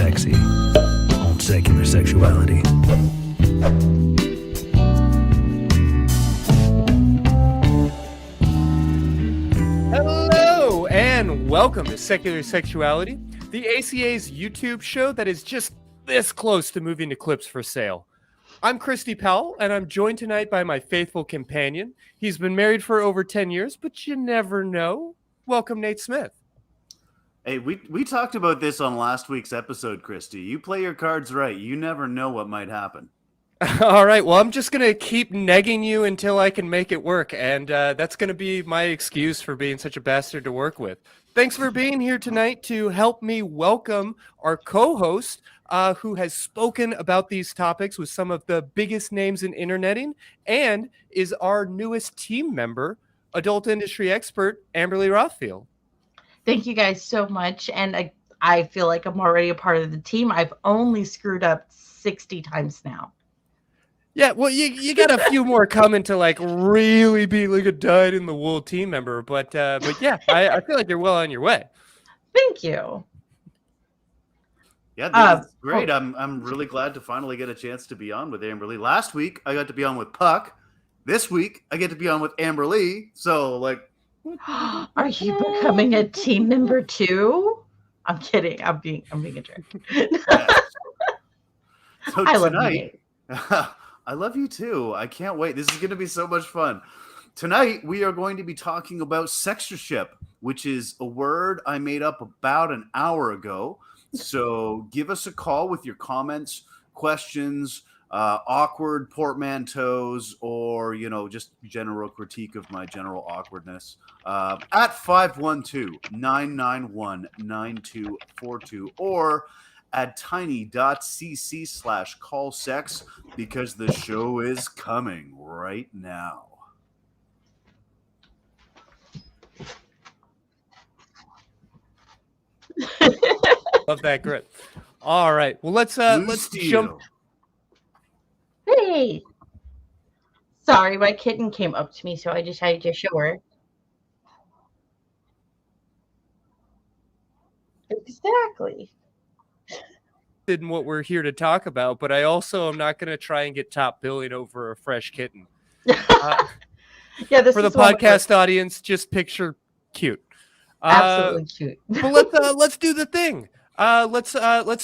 sexy on secular sexuality. Hello and welcome to Secular Sexuality, the ACA's YouTube show that is just this close to moving to clips for sale. I'm Christy Powell, and I'm joined tonight by my faithful companion. He's been married for over 10 years, but you never know. Welcome, Nate Smith. Hey, we talked about this on last week's episode, Christy. You play your cards right. You never know what might happen. All right, well, I'm just going to keep negging you until I can make it work, and that's going to be my excuse for being such a bastard to work with. Thanks for being here tonight to help me welcome our co-host, who has spoken about these topics with some of the biggest names in interneting, and is our newest team member, adult industry expert, Amberly Rothfield. Thank you guys so much, and I feel like I'm already a part of the team. I've only screwed up 60 times now. Yeah, well, you got a few more coming to like really be like a dyed-in-the-wool team member, but yeah, I feel like you're well on your way. Thank you. Yeah, that's great. I'm really glad to finally get a chance to be on with Amberly. Last week I got to be on with Puck. This week I get to be on with Amberly. So like, are you becoming a team member too? I'm kidding. I'm being a jerk. Yeah. So I tonight, I love you too. I can't wait. This is going to be so much fun. Tonight, we are going to be talking about censorship, which is a word I made up about an hour ago. So give us a call with your comments, questions, awkward portmanteaus, or, just general critique of my general awkwardness at 512-991-9242 or at tiny.cc/callsex because the show is coming right now. Love that grip. All right, well let's jump. Hey, sorry, my kitten came up to me, so I decided to show her. Exactly. In what we're here to talk about, but I also am not going to try and get top billing over a fresh kitten. Yeah, this for the is podcast audience, just picture cute. Absolutely cute. But let's do the thing. Let's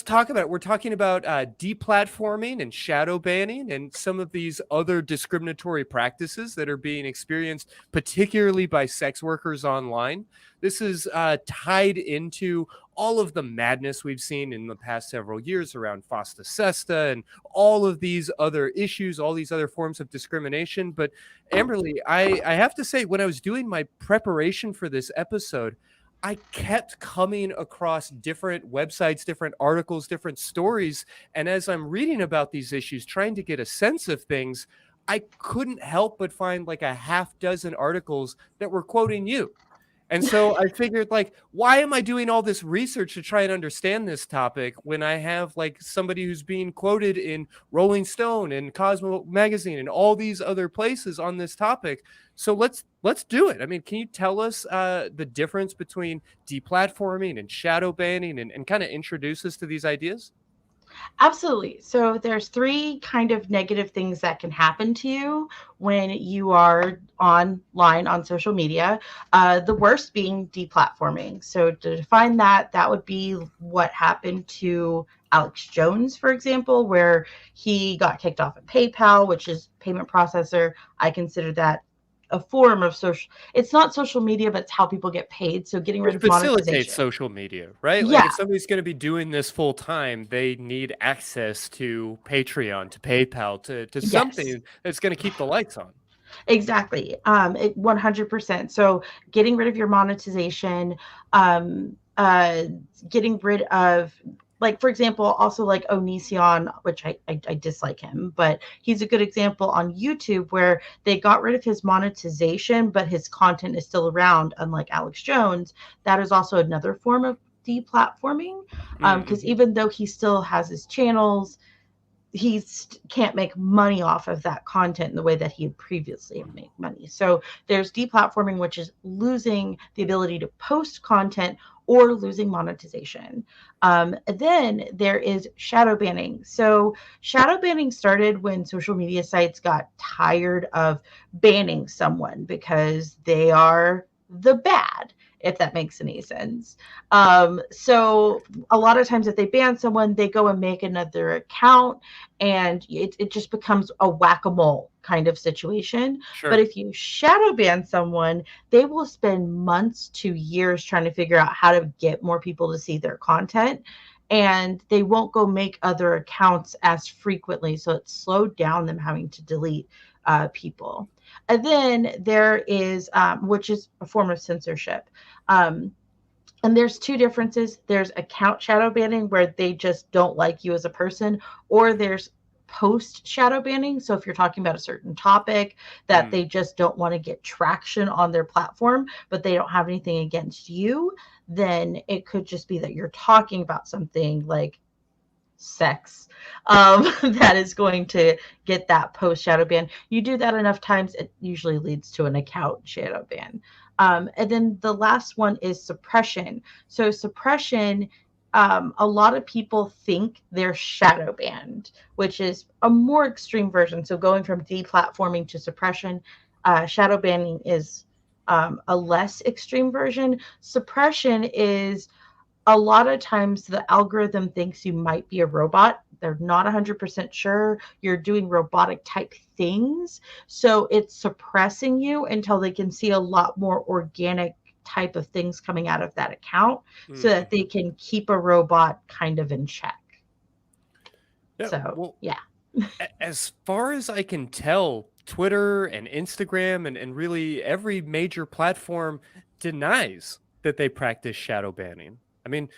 talk about it. We're talking about deplatforming and shadow banning and some of these other discriminatory practices that are being experienced, particularly by sex workers online. This is tied into all of the madness we've seen in the past several years around FOSTA SESTA and all of these other issues, all these other forms of discrimination. But Amberly, I have to say, when I was doing my preparation for this episode, I kept coming across different websites, different articles, different stories. And as I'm reading about these issues, trying to get a sense of things, I couldn't help but find like a half dozen articles that were quoting you. And so I figured, like, why am I doing all this research to try and understand this topic when I have like somebody who's being quoted in Rolling Stone and Cosmo magazine and all these other places on this topic? So let's do it. I mean, can you tell us the difference between deplatforming and shadow banning and kind of introduce us to these ideas? Absolutely. So there's three kind of negative things that can happen to you when you are online on social media. The worst being deplatforming. So to define that would be what happened to Alex Jones, for example, where he got kicked off of PayPal, which is payment processor. I consider that a form of social. It's not social media, but it's how people get paid. So getting rid of monetization. Facilitate social media, right? Yeah. Like if somebody's going to be doing this full time, they need access to Patreon, to PayPal, to something that's going to keep the lights on. Exactly. 100%. So getting rid of your monetization, getting rid of, like, for example, also like Onision, which I dislike him, but he's a good example on YouTube where they got rid of his monetization, but his content is still around, unlike Alex Jones. That is also another form of deplatforming, because even though he still has his channels, he can't make money off of that content in the way that he had previously made money. So there's deplatforming, which is losing the ability to post content or losing monetization. Then there is shadow banning. So shadow banning started when social media sites got tired of banning someone because they are the bad, if that makes any sense. So a lot of times if they ban someone, they go and make another account, and it just becomes a whack-a-mole kind of situation. Sure. But if you shadow ban someone, they will spend months to years trying to figure out how to get more people to see their content, and they won't go make other accounts as frequently, so it slowed down them having to delete people. And then there is, which is a form of censorship. And there's two differences. There's account shadow banning, where they just don't like you as a person, or there's post shadow banning. So if you're talking about a certain topic that they just don't want to get traction on their platform, but they don't have anything against you, then it could just be that you're talking about something like sex that is going to get that post shadow ban. You do that enough times, it usually leads to an account shadow ban. And then the last one is suppression. So suppression, a lot of people think they're shadow banned, which is a more extreme version. So going from deplatforming to suppression, shadow banning is a less extreme version. Suppression is a lot of times the algorithm thinks you might be a robot. They're not 100% sure you're doing robotic type things. So it's suppressing you until they can see a lot more organic type of things coming out of that account so that they can keep a robot kind of in check. Yeah, So, well, yeah. As far as I can tell, Twitter and Instagram and really every major platform denies that they practice shadow banning. I mean,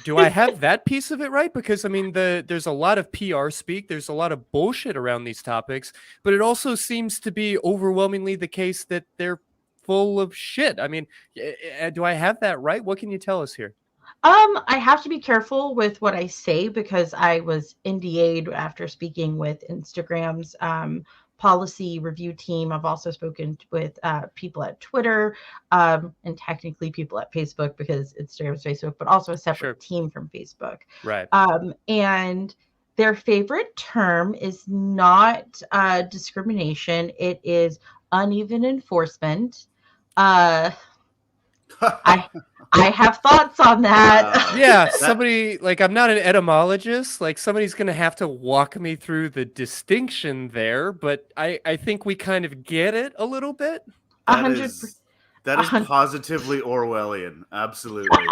do I have that piece of it right? Because I mean, there's a lot of PR speak, there's a lot of bullshit around these topics, but it also seems to be overwhelmingly the case that they're full of shit. I mean, do I have that right? What can you tell us here? I have to be careful with what I say because I was NDA'd after speaking with Instagram's policy review team. I've also spoken with people at Twitter and technically people at Facebook because Instagram's Facebook, but also a separate team from Facebook. Right. And their favorite term is not discrimination. It is uneven enforcement. I have thoughts on that. Yeah, somebody, like, I'm not an etymologist, like somebody's gonna have to walk me through the distinction there, but I think we kind of get it a little bit. That is positively Orwellian. Absolutely.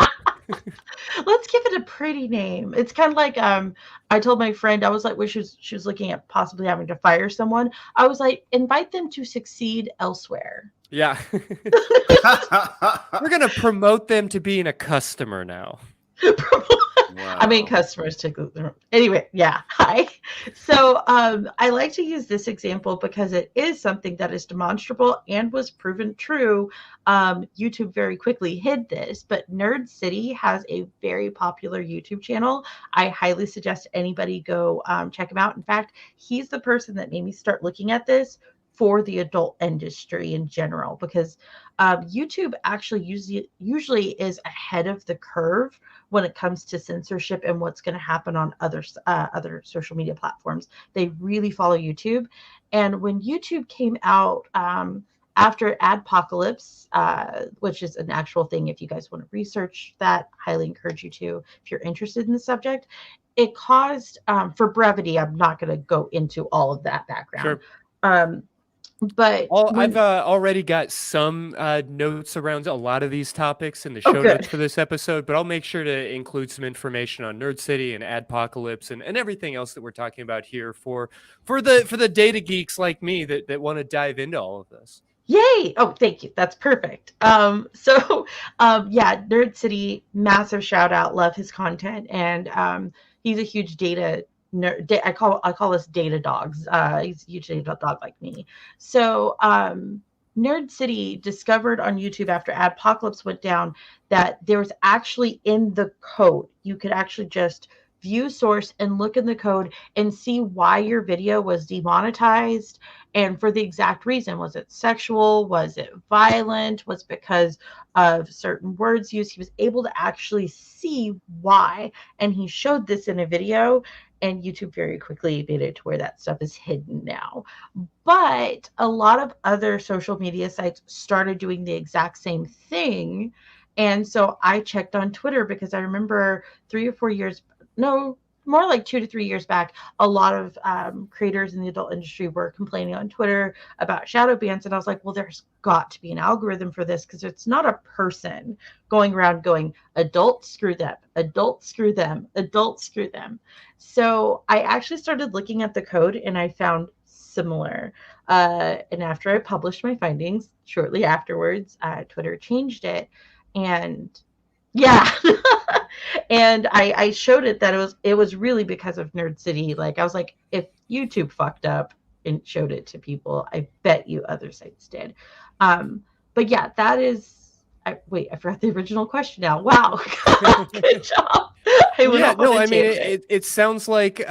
Let's give it a pretty name. It's kind of like I told my friend, I was like, when she was looking at possibly having to fire someone, I was like, invite them to succeed elsewhere. Yeah. We're going to promote them to being a customer now. Wow. I mean, customers to anyway. Yeah. Hi. So I like to use this example because it is something that is demonstrable and was proven true. YouTube very quickly hid this, but Nerd City has a very popular YouTube channel. I highly suggest anybody go check him out. In fact, he's the person that made me start looking at this for the adult industry in general, because YouTube actually usually is ahead of the curve when it comes to censorship and what's going to happen on other social media platforms. They really follow YouTube. And when YouTube came out after Adpocalypse, which is an actual thing, if you guys want to research that, highly encourage you to, if you're interested in the subject. It caused, for brevity, I'm not going to go into all of that background. Sure. But I've already got some notes around a lot of these topics in the show notes for this episode, but I'll make sure to include some information on Nerd City and Adpocalypse and everything else that we're talking about here for the data geeks like me that want to dive into all of this. Yay! Oh, thank you. That's perfect. Yeah, Nerd City, massive shout out. Love his content, and he's a huge data nerd. I call us data dogs. He's a huge data dog like me. So Nerd City discovered on YouTube after Adpocalypse went down that there was actually in the code, you could actually just view source and look in the code and see why your video was demonetized and for the exact reason. Was it sexual? Was it violent? Was it because of certain words used? He was able to actually see why. And he showed this in a video, and YouTube very quickly made it to where that stuff is hidden now. But a lot of other social media sites started doing the exact same thing. And so I checked on Twitter because I remember 3 or 4 years, no, more like 2 to 3 years back, a lot of creators in the adult industry were complaining on Twitter about shadow bans. And I was like, well, there's got to be an algorithm for this, because it's not a person going around going, adult, screw them, adult, screw them, adult, screw them. So I actually started looking at the code, and I found similar. And after I published my findings, shortly afterwards, Twitter changed it. And yeah. And I showed it that it was really because of Nerd City. Like, I was like, if YouTube fucked up and showed it to people, I bet you other sites did. But yeah, that is. I forgot the original question now. Wow, good job. It sounds like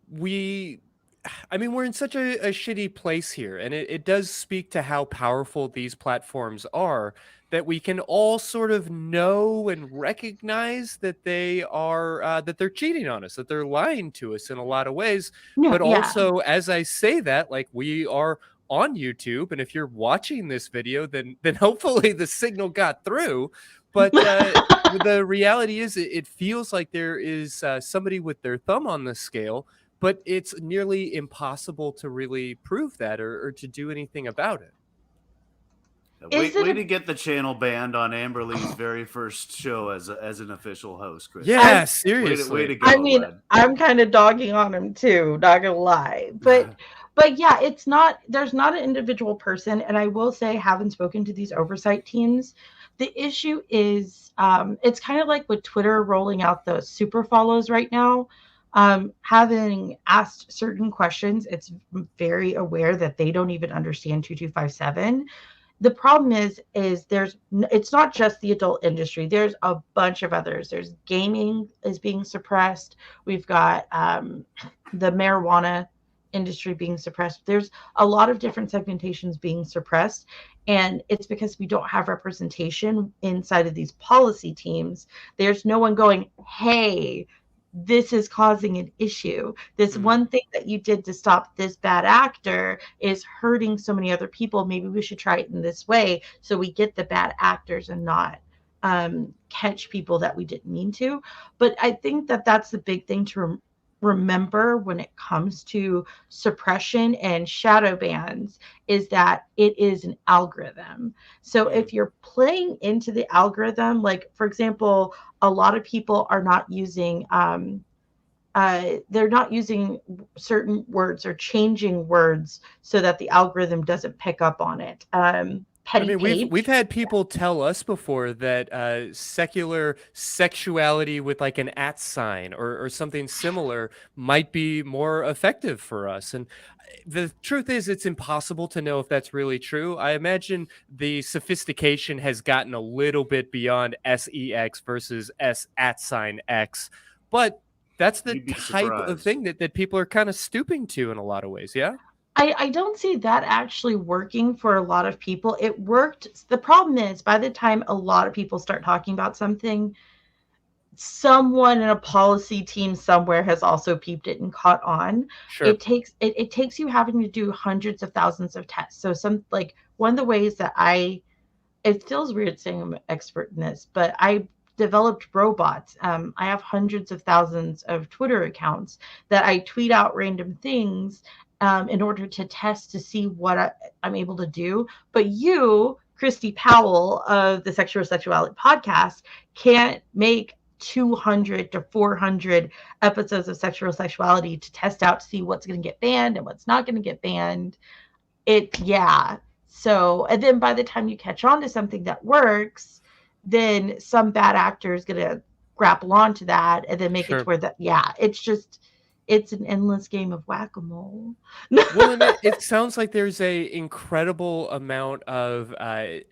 we're in such a shitty place here, and it does speak to how powerful these platforms are, that we can all sort of know and recognize that they are that they're cheating on us, that they're lying to us in a lot of ways. But also, as I say that, like, we are on YouTube, and if you're watching this video, then hopefully the signal got through. But the reality is, it feels like there is somebody with their thumb on the scale, but it's nearly impossible to really prove that or to do anything about it. Way to get the channel banned on Amberly's very first show as an official host, Chris. Yeah, seriously. Way to go, I mean, bud. I'm kind of dogging on him too, not gonna lie. But yeah, there's not an individual person. And I will say, having spoken to these oversight teams, the issue is it's kind of like with Twitter rolling out the super follows right now. Having asked certain questions, it's very aware that they don't even understand 2257. The problem is it's not just the adult industry. There's a bunch of others. There's gaming is being suppressed. We've got the marijuana industry being suppressed. There's a lot of different segmentations being suppressed. And it's because we don't have representation inside of these policy teams. There's no one going, hey, this is causing an issue. This one thing that you did to stop this bad actor is hurting so many other people. Maybe we should try it in this way so we get the bad actors and not catch people that we didn't mean to. But I think that that's the big thing to remember when it comes to suppression and shadow bans, is that it is an algorithm. So if you're playing into the algorithm, like, for example, a lot of people are not using they're not using certain words or changing words so that the algorithm doesn't pick up on it. We've had people tell us before that secular sexuality with like an @ sign or something similar might be more effective for us. And the truth is, it's impossible to know if that's really true. I imagine the sophistication has gotten a little bit beyond SEX versus @X, but that's the type of thing that people are kind of stooping to in a lot of ways. Yeah. I don't see that actually working for a lot of people. It worked. The problem is, by the time a lot of people start talking about something, someone in a policy team somewhere has also peeped it and caught on. Sure. It takes you having to do hundreds of thousands of tests. So one of the ways that it feels weird saying I'm an expert in this, but I developed robots. I have hundreds of thousands of Twitter accounts that I tweet out random things in order to test to see what I'm able to do. But you, Christy Powell of the Sexuality podcast, can't make 200 to 400 episodes of sexuality to test out to see what's going to get banned and what's not going to get banned. So, and then by the time you catch on to something that works, then some bad actor is going to grapple onto that and then make it to where it's an endless game of whack-a-mole. Well, it sounds like there's a incredible amount of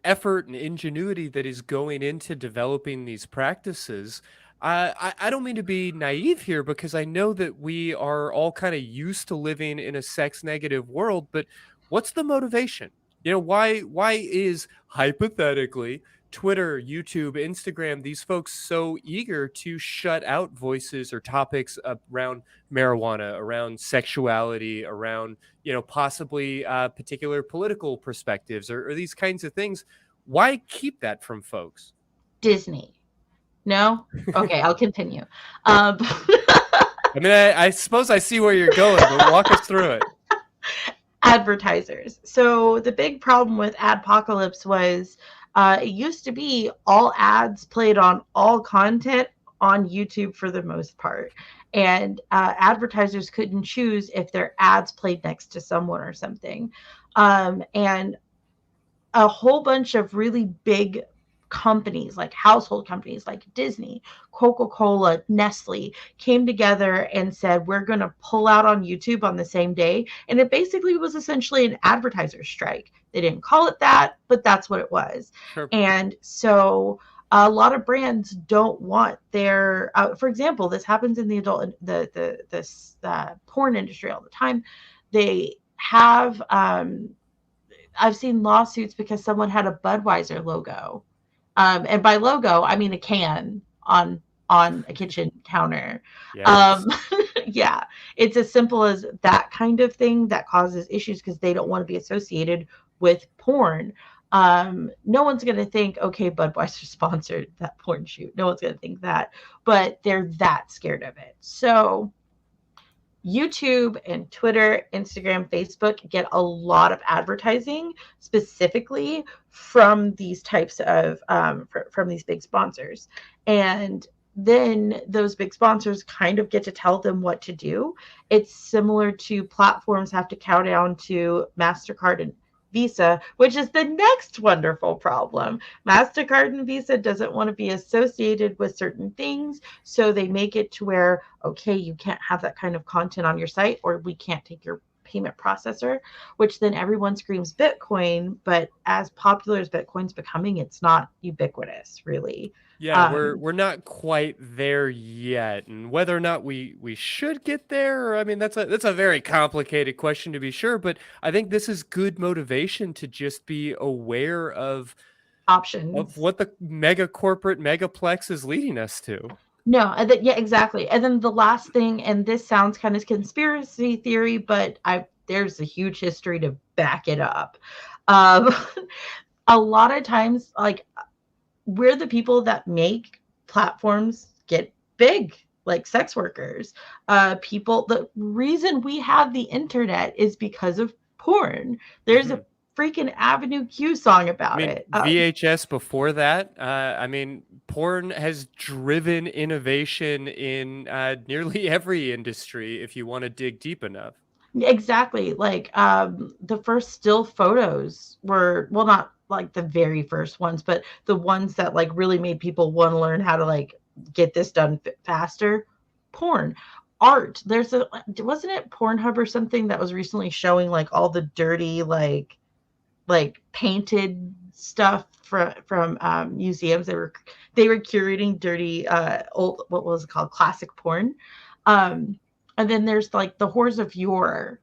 effort and ingenuity that is going into developing these practices. I don't mean to be naive here because I know that we are all kind of used to living in a sex negative world, but what's the motivation? Why is hypothetically Twitter, YouTube, Instagram, these folks so eager to shut out voices or topics around marijuana, around sexuality, around, possibly particular political perspectives or these kinds of things? Why keep that from folks? Disney. No? Okay, I'll continue. I mean, I suppose I see where you're going, but walk us through it. Advertisers. So the big problem with Adpocalypse was it used to be all ads played on all content on YouTube for the most part. And advertisers couldn't choose if their ads played next to someone or something. And a whole bunch of really big companies, like household companies like Disney, Coca-Cola, Nestle, came together and said, we're going to pull out on YouTube on the same day. And it basically was essentially an advertiser strike. They didn't call it that, but that's what it was. Sure. And so a lot of brands don't want their, for example, this happens in the adult, the porn industry all the time. They have, I've seen lawsuits because someone had a Budweiser logo. And by logo, I mean a can on a kitchen counter. Yes. Yeah, it's as simple as that kind of thing that causes issues because they don't want to be associated with porn. No one's going to think, okay, Budweiser sponsored that porn shoot. No one's going to think that, but they're that scared of it. So YouTube and Twitter, Instagram, Facebook get a lot of advertising specifically from these types of from these big sponsors. And then those big sponsors kind of get to tell them what to do. It's similar to platforms have to cow down to MasterCard and Visa, which is the next wonderful problem. MasterCard and Visa doesn't want to be associated with certain things, so they make it to where, okay, you can't have that kind of content on your site, or we can't take your payment processor, which then everyone screams Bitcoin, but as popular as Bitcoin's becoming, it's not ubiquitous, really. Yeah, we're not quite there yet, and whether or not we should get there, I mean, that's a very complicated question to be sure. But I think this is good motivation to just be aware of Options. what the mega corporate megaplex is leading us to. No, yeah, exactly. And then the last thing, and this sounds kind of conspiracy theory, but there's a huge history to back it up. A lot of times, like, we're the people that make platforms get big, like sex workers. The reason we have the internet is because of porn. There's a freaking Avenue Q song about it. VHS before that. I mean, porn has driven innovation in nearly every industry if you want to dig deep enough. Exactly. Like the first still photos were, well, not like the very first ones, but the ones that like really made people want to learn how to like get this done faster. Porn. Art. Wasn't it Pornhub or something that was recently showing like all the dirty like painted stuff from museums? They were curating dirty old, what was it called, classic porn. And then there's like the whores of yore.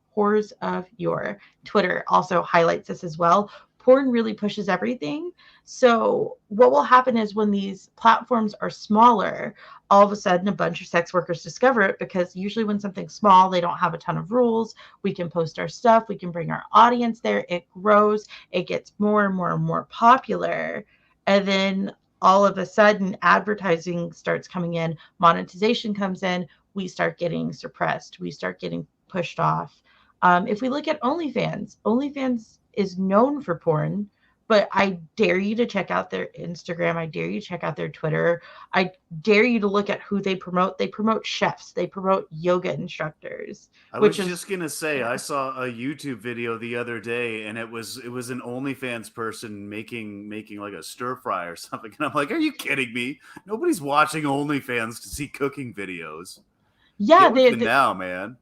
Twitter also highlights this as well. Porn really pushes everything. So what will happen is when these platforms are smaller, all of a sudden a bunch of sex workers discover it, because usually when something's small, they don't have a ton of rules. We can post our stuff. We can bring our audience there. It grows. It gets more and more and more popular. And then all of a sudden advertising starts coming in. Monetization comes in. We start getting suppressed. We start getting pushed off. If we look at OnlyFans is known for porn, but I dare you to check out their Instagram. I dare you to check out their Twitter. I dare you to look at who they promote. They promote chefs. They promote yoga instructors. I was just gonna say, I saw a YouTube video the other day, and it was an OnlyFans person making like a stir fry or something, and I'm like, are you kidding me? Nobody's watching OnlyFans to see cooking videos. Yeah, now, man.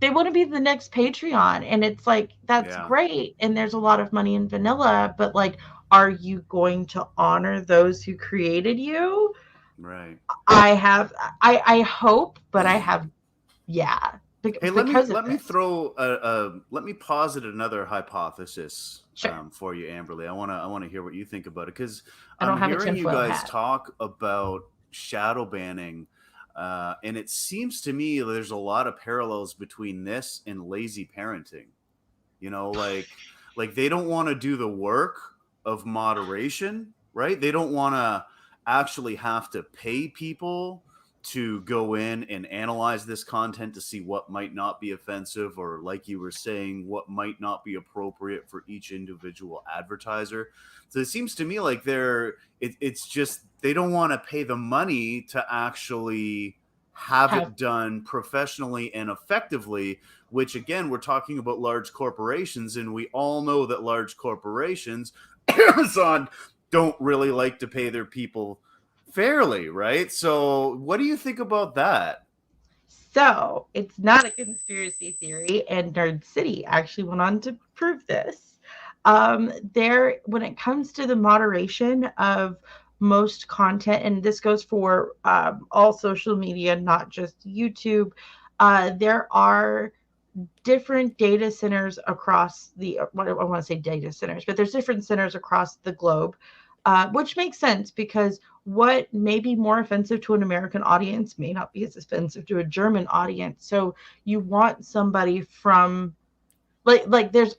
They want to be the next Patreon, and it's like, that's great, and there's a lot of money in vanilla, but like, are you going to honor those who created you? Right. I hope, but I have, yeah. Hey, Because of let me this. throw let me posit another hypothesis Sure. for you, Amberly. I want to hear what you think about it, because I I'm don't have a hearing you tinfoil guys hat. talk about shadow banning, and it seems to me there's a lot of parallels between this and lazy parenting. You know, like they don't want to do the work of moderation, right? They don't want to actually have to pay people to go in and analyze this content to see what might not be offensive, or, like you were saying, what might not be appropriate for each individual advertiser. So it seems to me like it's just they don't want to pay the money to actually have it done professionally and effectively, which, again, we're talking about large corporations, and we all know that large corporations, Amazon, don't really like to pay their people fairly, right? So what do you think about that? So it's not a conspiracy theory, and Nerd City actually went on to prove this. When it comes to the moderation of most content, and this goes for all social media, not just YouTube, there are different data centers across I want to say data centers, but there's different centers across the globe, which makes sense because what may be more offensive to an American audience may not be as offensive to a German audience. So you want somebody from like there's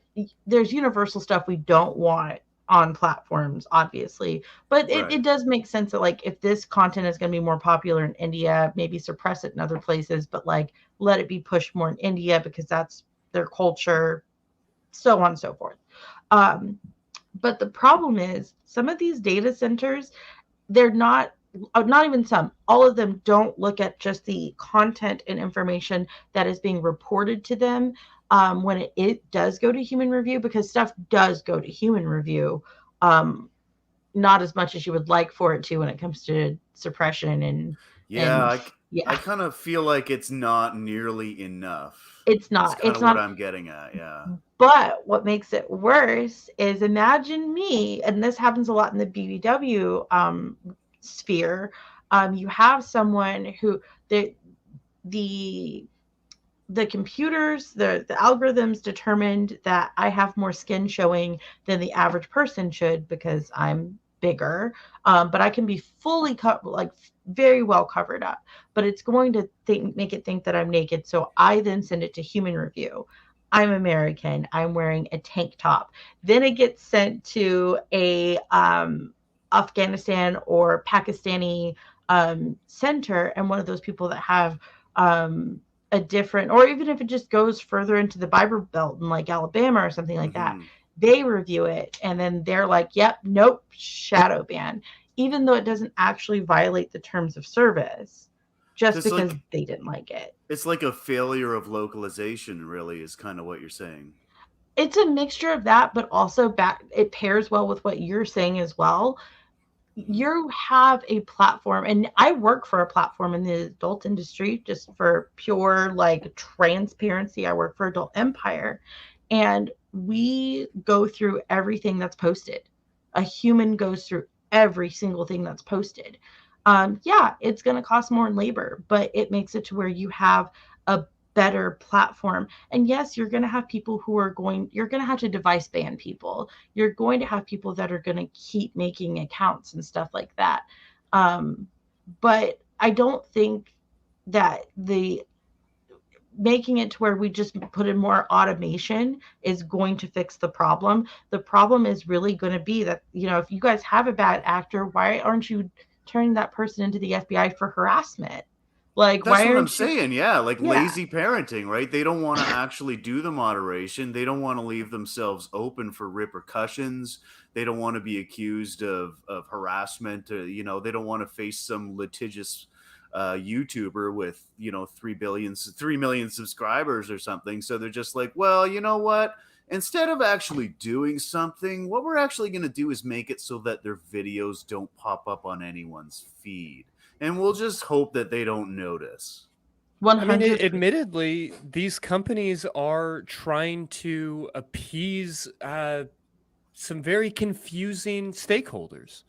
universal stuff we don't want on platforms, obviously, but it does make sense that, like, if this content is going to be more popular in India, maybe suppress it in other places, but like let it be pushed more in India because that's their culture, so on and so forth. But the problem is some of these data centers, they're not even some, all of them don't look at just the content and information that is being reported to them when it does go to human review, because stuff does go to human review, not as much as you would like for it to when it comes to suppression and I kind of feel like it's not nearly enough. it's It's not kind it's of what not I'm getting at. Yeah. But what makes it worse is, imagine me, and this happens a lot in the BBW sphere. You have someone who the the computers, the algorithms determined that I have more skin showing than the average person should because I'm bigger, but I can be fully like very well covered up. But it's going to make it think that I'm naked, so I then send it to human review. I'm American. I'm wearing a tank top. Then it gets sent to a Afghanistan or Pakistani center, and one of those people that have a different, or even if it just goes further into the Bible Belt in like Alabama or something like that, they review it and then they're like, yep, nope, shadow ban, even though it doesn't actually violate the terms of service, just because they didn't like it. It's like a failure of localization, really, is kind of what you're saying. It's a mixture of that, but also it pairs well with what you're saying as well. You have a platform, and I work for a platform in the adult industry just for pure like transparency. I work for Adult Empire, and we go through everything that's posted. A human goes through every single thing that's posted. Yeah, it's going to cost more in labor, but it makes it to where you have a better platform. And yes, you're going to have people you're going to have to device ban people. You're going to have people that are going to keep making accounts and stuff like that. But I don't think that making it to where we just put in more automation is going to fix the problem. The problem is really going to be that, if you guys have a bad actor, why aren't you turning that person into the FBI for harassment? Like, that's why what I'm aren't you? saying. Yeah, like lazy parenting, right? They don't want to actually do the moderation. They don't want to leave themselves open for repercussions. They don't want to be accused of harassment. They don't want to face some litigious YouTuber with 3 million subscribers or something. So they're just like, well, you know what? Instead of actually doing something, what we're actually going to do is make it so that their videos don't pop up on anyone's feed. And we'll just hope that they don't notice. 100%. I mean, admittedly, these companies are trying to appease some very confusing stakeholders.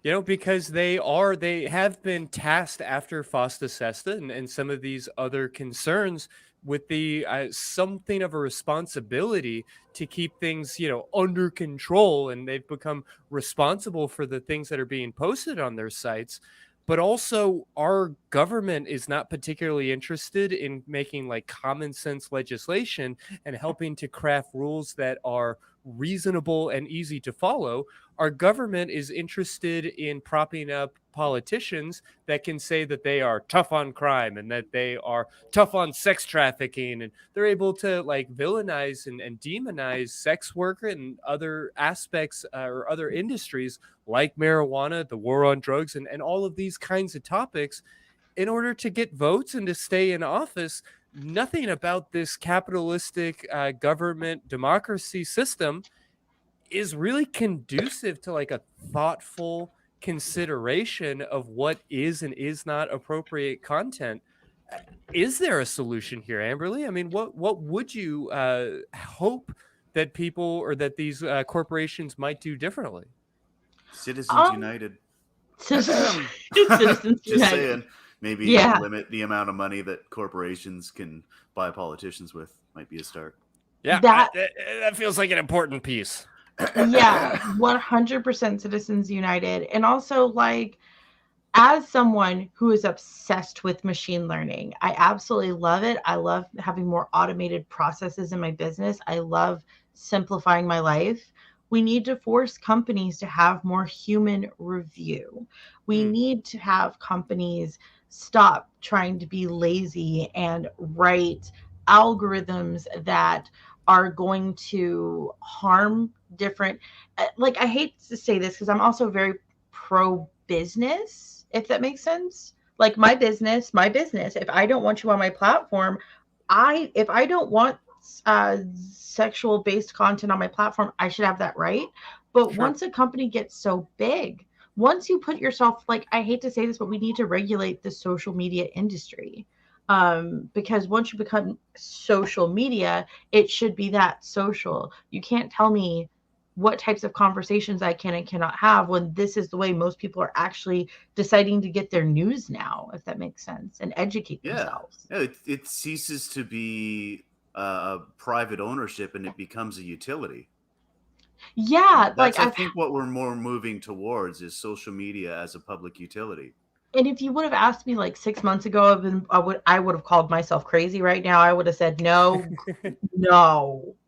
You know, because they have been tasked after FOSTA SESTA and some of these other concerns with the something of a responsibility to keep things, under control. And they've become responsible for the things that are being posted on their sites. But also, our government is not particularly interested in making like common sense legislation and helping to craft rules that are reasonable and easy to follow. Our government is interested in propping up politicians that can say that they are tough on crime and that they are tough on sex trafficking, and they're able to like villainize and demonize sex work and other aspects or other industries like marijuana, the war on drugs, and all of these kinds of topics in order to get votes and to stay in office. Nothing about this capitalistic government democracy system is really conducive to like a thoughtful consideration of what is and is not appropriate content. Is there a solution here, Amberly? I mean, what would you hope that people or that these corporations might do differently? Citizens Um, United. Citizens Just United. saying, maybe Yeah. limit the amount of money that corporations can buy politicians with might be a start. Yeah, That that feels like an important piece. yeah, 100% Citizens United. And also, like, as someone who is obsessed with machine learning, I absolutely love it. I love having more automated processes in my business. I love simplifying my life. We need to force companies to have more human review. We need to have companies stop trying to be lazy and write algorithms that are going to harm different. Like, I hate to say this because I'm also very pro business, if that makes sense. Like, my business, if I don't want you on my platform, if I don't want sexual based content on my platform, I should have that right. But Sure. once a company gets so big, once you put yourself, like, I hate to say this, but we need to regulate the social media industry. Because once you become social media, it should be that social. You can't tell me what types of conversations I can and cannot have when this is the way most people are actually deciding to get their news now, if that makes sense, and educate themselves. Yeah, it ceases to be private ownership and it becomes a utility. Yeah, like, That's, I think, what we're more moving towards is social media as a public utility. and if you would have asked me like 6 months ago, I would have called myself crazy right now. I would have said, no,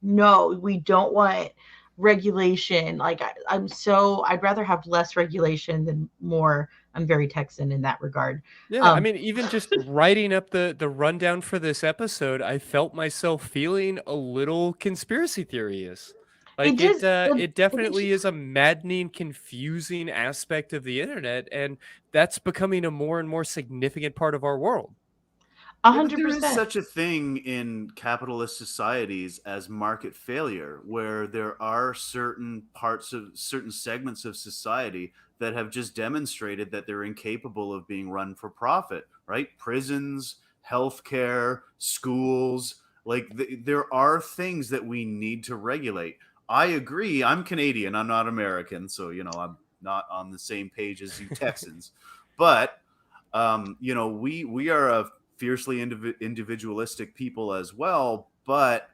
no, we don't want regulation. Like, I'd rather have less regulation than more. I'm very Texan in that regard. Yeah, I mean, even just writing up the rundown for this episode, I felt myself feeling a little conspiracy theory-ish. Like, it definitely is a maddening, confusing aspect of the internet, and that's becoming a more and more significant part of our world. Yeah, but there is 100%. such a thing in capitalist societies as market failure, where there are certain segments of society that have just demonstrated that they're incapable of being run for profit, right? Prisons, healthcare, schools, like there are things that we need to regulate. I agree. I'm Canadian. I'm not American, so I'm not on the same page as you Texans. But we are a fiercely individualistic people as well, but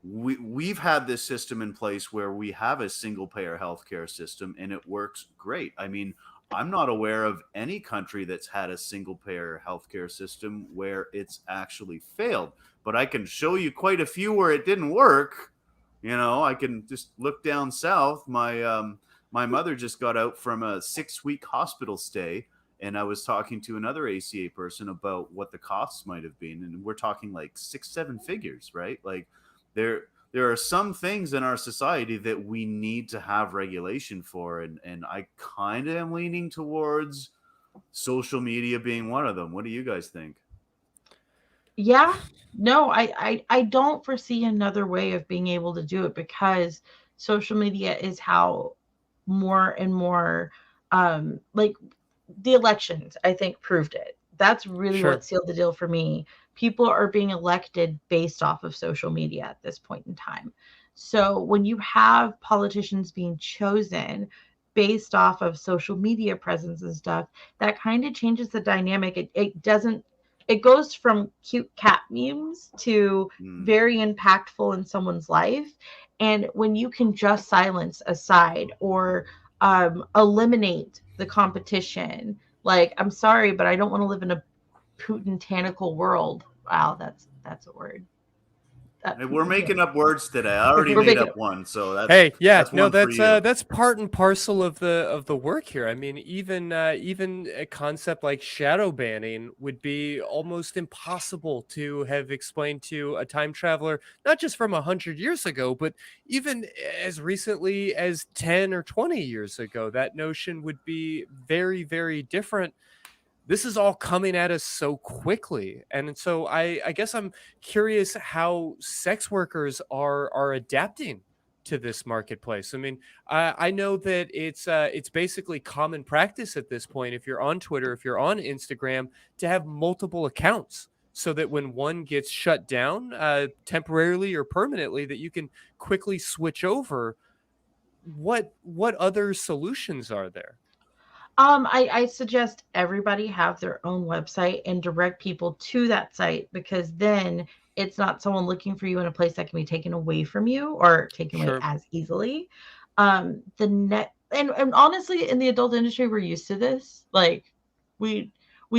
we've had this system in place where we have a single payer healthcare system and it works great. I mean, I'm not aware of any country that's had a single payer healthcare system where it's actually failed, but I can show you quite a few where it didn't work. I can just look down south. My mother just got out from a 6-week hospital stay, and I was talking to another ACA person about what the costs might have been, and we're talking like 6-7 figures, right? Like there are some things in our society that we need to have regulation for, and I kind of am leaning towards social media being one of them. What do you guys think? Yeah, no, I don't foresee another way of being able to do it, because social media is how more and more, like, the elections, I think, proved it. That's really Sure. what sealed the deal for me. People are being elected based off of social media at this point in time. So when you have politicians being chosen based off of social media presence and stuff, that kind of changes the dynamic. It goes from cute cat memes to very impactful in someone's life. And when you can just silence a side or eliminate the competition, like, I'm sorry, but I don't want to live in a puritanical world. Wow, that's a word. We're making up words today. I already We're made making up one, so that's one for you. That's part and parcel of the work here. I mean, even a concept like shadow banning would be almost impossible to have explained to a time traveler, not just from 100 years ago, but even as recently as 10 or 20 years ago. That notion would be very, very different. This is all coming at us so quickly. And so I guess I'm curious how sex workers are adapting to this marketplace. I mean, I know that it's basically common practice at this point, if you're on Twitter, if you're on Instagram, to have multiple accounts, so that when one gets shut down temporarily or permanently, that you can quickly switch over. What other solutions are there? I suggest everybody have their own website and direct people to that site, because then it's not someone looking for you in a place that can be taken away from you or taken away Sure. as easily. The net and honestly, in the adult industry, we're used to this. Like, we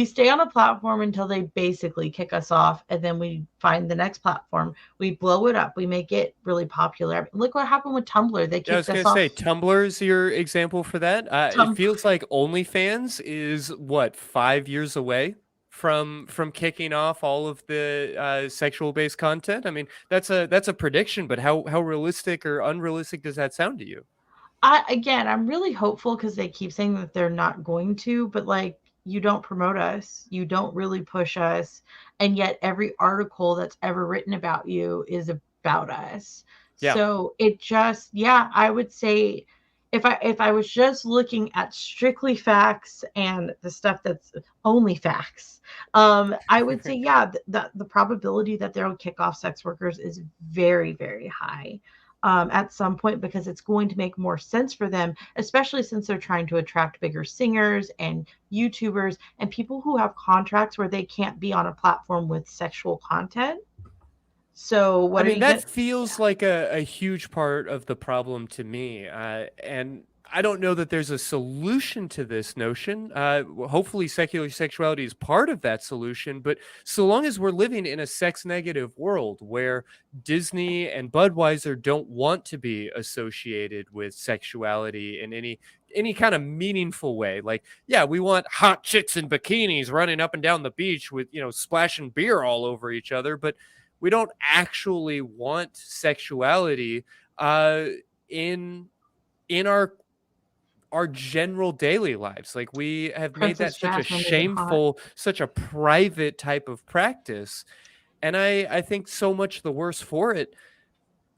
stay on a platform until they basically kick us off, and then we find the next platform. We blow it up. We make it really popular. Look what happened with Tumblr. They Yeah, I was kicked us gonna off. say Tumblr's your example for that. It feels like OnlyFans is what, 5 years away from kicking off all of the sexual based content. I mean, that's a prediction, but how realistic or unrealistic does that sound to you? I'm really hopeful, because they keep saying that they're not going to, but like, you don't promote us, you don't really push us, and yet every article that's ever written about you is about us. Yeah. So it just, yeah, I would say, if I was just looking at strictly facts and the stuff that's only facts, I would say, yeah, the probability that they'll kick off sex workers is very, very high. At some point, because it's going to make more sense for them, especially since they're trying to attract bigger singers and YouTubers and people who have contracts where they can't be on a platform with sexual content. So what I are mean, you that going to? feels like a huge part of the problem to me. And I don't know that there's a solution to this notion. Hopefully, secular sexuality is part of that solution. But so long as we're living in a sex negative world where Disney and Budweiser don't want to be associated with sexuality in any kind of meaningful way, like, yeah, we want hot chicks in bikinis running up and down the beach with, splashing beer all over each other, but we don't actually want sexuality in our general daily lives. Like, we have made that Princess such a Jasmine isn't hot. shameful, such a private type of practice. And I think so much the worse for it.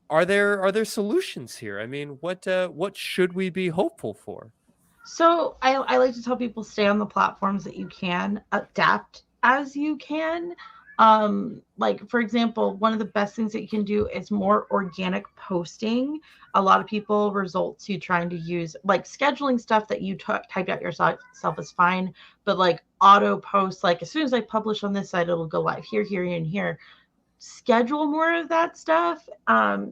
Are there solutions here? I mean, what should we be hopeful for? So I like to tell people, stay on the platforms that you can, adapt as you can. Like, for example, one of the best things that you can do is more organic posting. A lot of people result to trying to use, like, scheduling stuff that you typed out yourself is fine, but like auto posts, like as soon as I publish on this site, it'll go live here, here, and here. Schedule more of that stuff,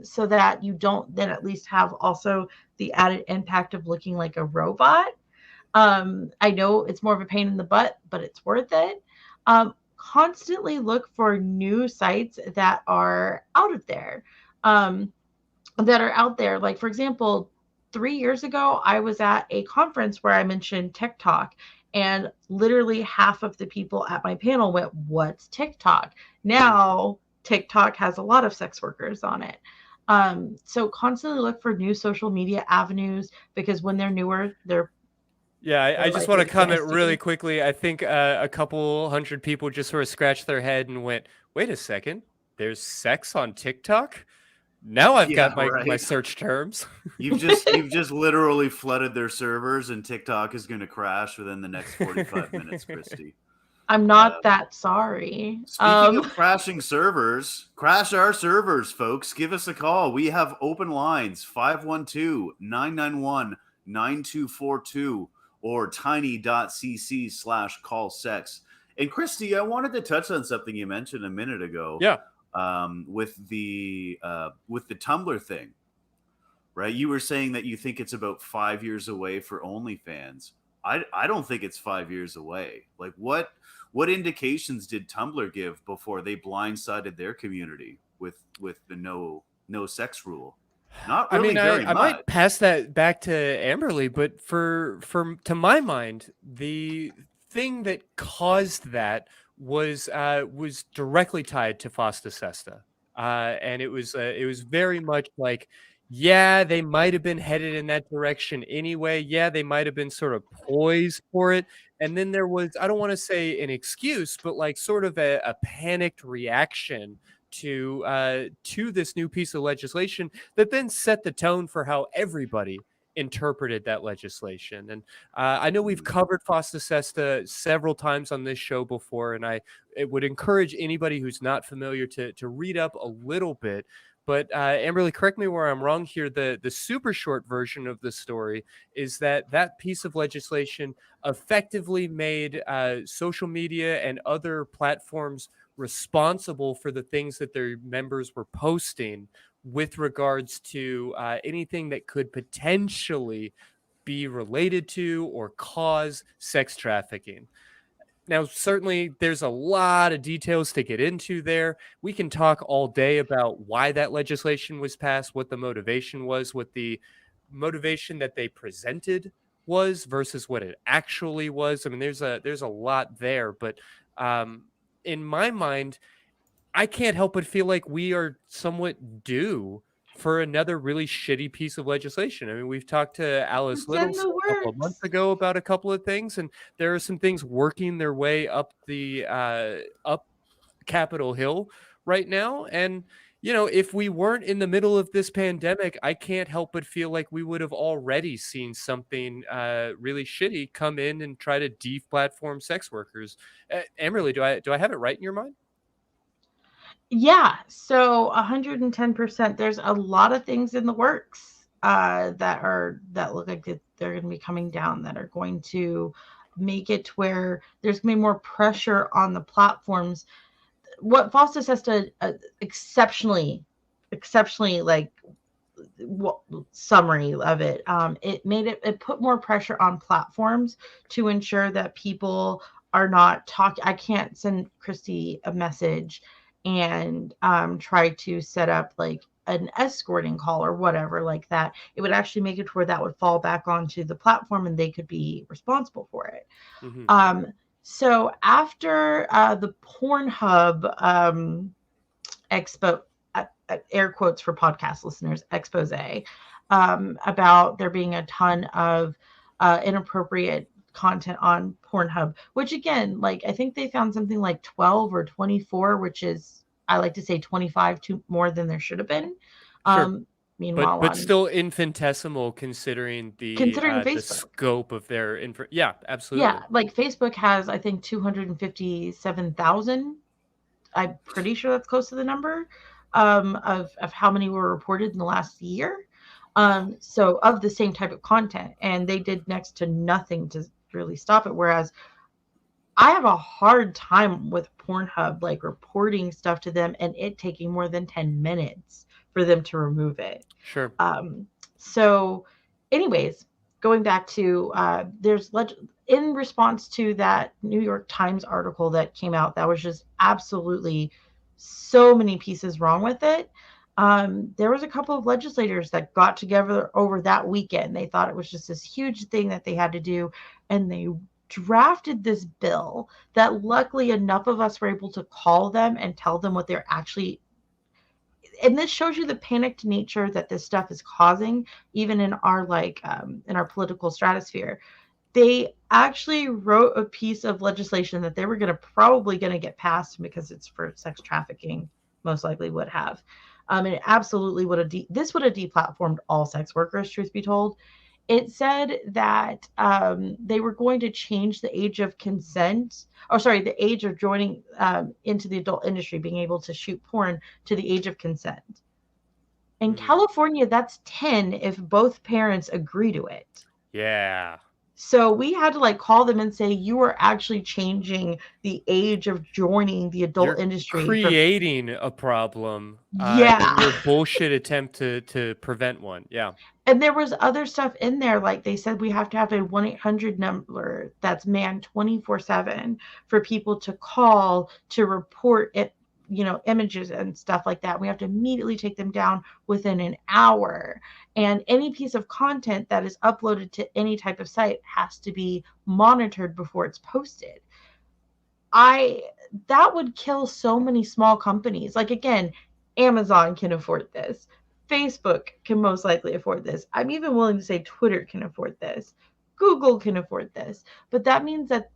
so that you don't then at least have also the added impact of looking like a robot. I know it's more of a pain in the butt, but it's worth it. Constantly look for new sites that are out of there. Like, for example, 3 years ago, I was at a conference where I mentioned TikTok, and literally half of the people at my panel went, "What's TikTok?" Now, TikTok has a lot of sex workers on it. So constantly look for new social media avenues, because when they're newer, they're Yeah, I just want to likely comment get really SD. quickly. I think a couple hundred people just sort of scratched their head and went, "Wait a second, there's sex on TikTok? Now I've Yeah, got my right. search terms." You've just literally flooded their servers, and TikTok is going to crash within the next 45 minutes, Christy. I'm not that sorry. Speaking of crashing servers, crash our servers, folks. Give us a call. We have open lines, 512-991 9242 or tiny.cc/callsex. And Christy, I wanted to touch on something you mentioned a minute ago. Yeah. With the Tumblr thing, right? You were saying that you think it's about 5 years away for OnlyFans. I don't think it's 5 years away. Like what indications did Tumblr give before they blindsided their community with the no sex rule? Not really very I much. might pass that back to Amberly, but to my mind, the thing that caused that was directly tied to Fosta Sesta, and it was very much like, yeah, they might have been headed in that direction anyway. Yeah, they might have been sort of poised for it, and then there was, I don't want to say an excuse, but like sort of a panicked reaction to this new piece of legislation that then set the tone for how everybody interpreted that legislation. And I know we've covered Fosta Sesta several times on this show before, and it would encourage anybody who's not familiar to read up a little bit. But Amberly, correct me where I'm wrong here. The super short version of the story is that piece of legislation effectively made social media and other platforms responsible for the things that their members were posting with regards to anything that could potentially be related to or cause sex trafficking. Now, certainly there's a lot of details to get into there. We can talk all day about why that legislation was passed, what the motivation was, what the motivation that they presented was versus what it actually was. I mean, there's a lot there, but in my mind, I can't help but feel like we are somewhat due for another really shitty piece of legislation. I mean, we've talked to Alice It's in Littles the a couple of months works. ago about a couple of things, and there are some things working their way up the up Capitol Hill right now. And if we weren't in the middle of this pandemic, I can't help but feel like we would have already seen something really shitty come in and try to deplatform sex workers. Amberly, do I have it right in your mind? Yeah, so 110%. There's a lot of things in the works that look like they're going to be coming down, that are going to make it to where there's going to be more pressure on the platforms. What Fosta Sesta exceptionally like summary of it, it put more pressure on platforms to ensure that people are not talking. I can't send Christy a message and try to set up like an escorting call or whatever like that. It would actually make it to where that would fall back onto the platform and they could be responsible for it. Mm-hmm. So after the Pornhub expo, air quotes for podcast listeners, expose, about there being a ton of inappropriate content on Pornhub, which again, like I think they found something like 12 or 24, which is, I like to say 25 more than there should have been. Sure. Meanwhile, but still infinitesimal considering the Facebook scope of their info. Yeah, absolutely. Yeah, like Facebook has, I think, 257,000. I'm pretty sure that's close to the number of how many were reported in the last year. So of the same type of content, and they did next to nothing to really stop it. Whereas I have a hard time with Pornhub, like reporting stuff to them and it taking more than 10 minutes for them to remove it. Sure. So anyways, going back to in response to that New York Times article that came out, that was just absolutely so many pieces wrong with it. There was a couple of legislators that got together over that weekend. They thought it was just this huge thing that they had to do, and they drafted this bill that luckily enough of us were able to call them and tell them what they're actually. And this shows you the panicked nature that this stuff is causing, even in our in our political stratosphere. They actually wrote a piece of legislation that they were probably going to get passed because it's for sex trafficking, most likely would have. And it absolutely would have this would have deplatformed all sex workers, truth be told. It said that they were going to change the age of consent, the age of joining into the adult industry, being able to shoot porn, to the age of consent. In California, that's 10 if both parents agree to it. Yeah. So we had to like call them and say, you are actually changing the age of joining the adult You're industry from, creating a problem in yeah. your bullshit attempt to prevent one. Yeah. And there was other stuff in there, like they said we have to have a 1-800 number that's manned 24/7 for people to call to report it, images and stuff like that. We have to immediately take them down within an hour. And any piece of content that is uploaded to any type of site has to be monitored before it's posted. That would kill so many small companies. Like, again, Amazon can afford this. Facebook can most likely afford this. I'm even willing to say Twitter can afford this. Google can afford this. But that means that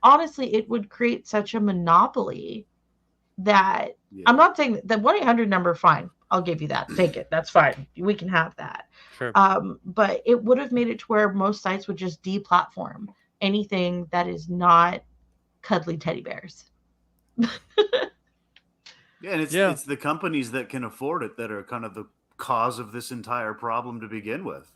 honestly, it would create such a monopoly that I'm not saying the 1-800 number, fine. I'll give you that. Take it. That's fine. We can have that. Sure. But it would have made it to where most sites would just deplatform anything that is not cuddly teddy bears. Yeah, and it's the companies that can afford it that are kind of the cause of this entire problem to begin with.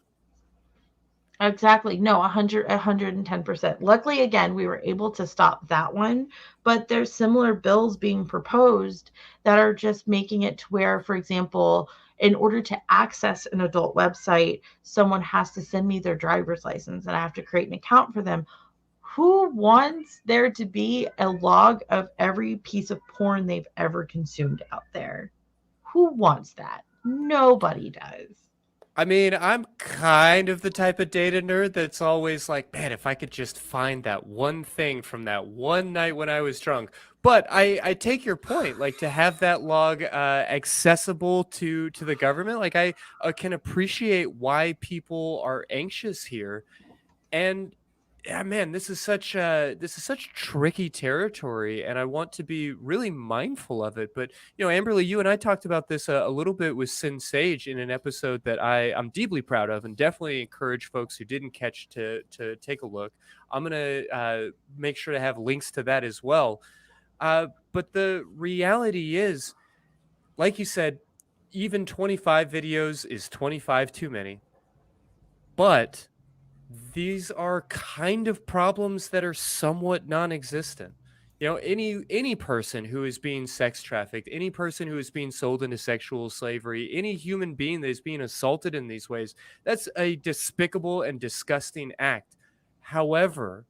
Exactly. No, 110%. Luckily, again, we were able to stop that one, but there's similar bills being proposed that are just making it to where, for example, in order to access an adult website, someone has to send me their driver's license and I have to create an account for them. Who wants there to be a log of every piece of porn they've ever consumed out there? Who wants that? Nobody does. I mean, I'm kind of the type of data nerd that's always like, man, if I could just find that one thing from that one night when I was drunk. But I take your point, like to have that log accessible to the government. Like I can appreciate why people are anxious here, and yeah, man, this is such tricky territory, and I want to be really mindful of it. But Amberly, you and I talked about this a little bit with Sin Sage in an episode that I'm deeply proud of, and definitely encourage folks who didn't catch to take a look. I'm gonna make sure to have links to that as well. But the reality is, like you said, even 25 videos is 25 too many. But these are kind of problems that are somewhat non-existent. Any person who is being sex trafficked, any person who is being sold into sexual slavery, any human being that is being assaulted in these ways, that's a despicable and disgusting act. However,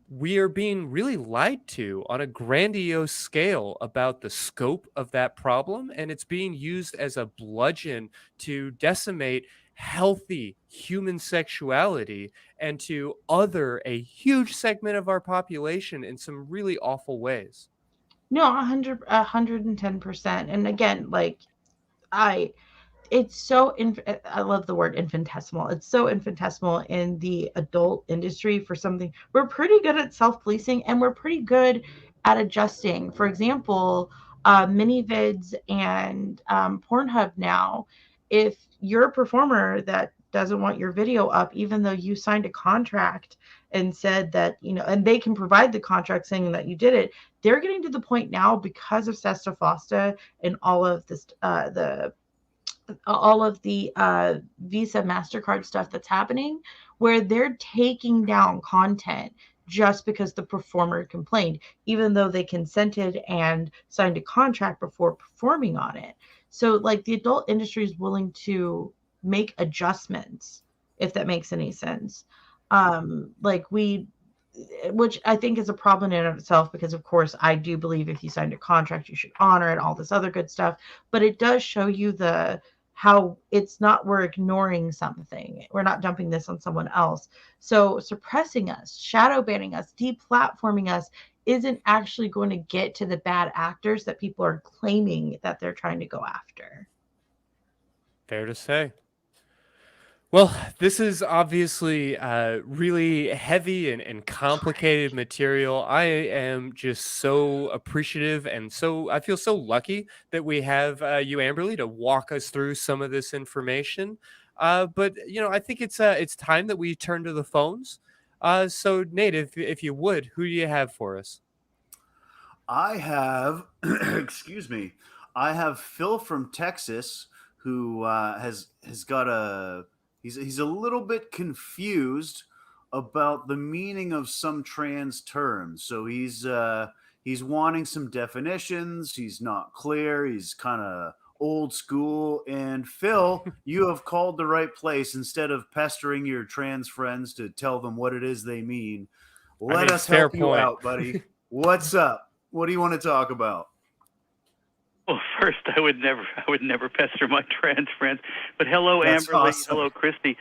we are being really lied to on a grandiose scale about the scope of that problem, and it's being used as a bludgeon to decimate healthy human sexuality and to other a huge segment of our population in some really awful ways. No, 110%. And again, like I it's so I love the word infinitesimal. It's so infinitesimal in the adult industry for something. We're pretty good at self-policing and we're pretty good at adjusting. For example, minivids and Pornhub now, if you're a performer that doesn't want your video up, even though you signed a contract and said that, and they can provide the contract saying that you did it, they're getting to the point now because of Sesta Fosta and all of this, Visa, MasterCard stuff that's happening, where they're taking down content just because the performer complained, even though they consented and signed a contract before performing on it. So, like, the adult industry is willing to make adjustments, if that makes any sense. Which I think is a problem in itself, because of course I do believe if you signed a contract, you should honor it, all this other good stuff. But it does show you how it's not, we're ignoring something. We're not dumping this on someone else. So suppressing us, shadow banning us, deplatforming us isn't actually going to get to the bad actors that people are claiming that they're trying to go after. Fair to say. Well, this is obviously really heavy and complicated material. I am just so appreciative, and I feel so lucky that we have you, Amberly, to walk us through some of this information. But I think it's time that we turn to the phones. So, Nate, if you would, who do you have for us? I have, excuse me, I have Phil from Texas, who has got he's a little bit confused about the meaning of some trans terms. So he's wanting some definitions. He's not clear. He's kind of old school. And Phil, you have called the right place. Instead of pestering your trans friends to tell them what it is they mean, let us help you out, buddy. What's up? What do you want to talk about? Well, first, I would never pester my trans friends. But hello, That's Amberly. awesome. Hello, Christy.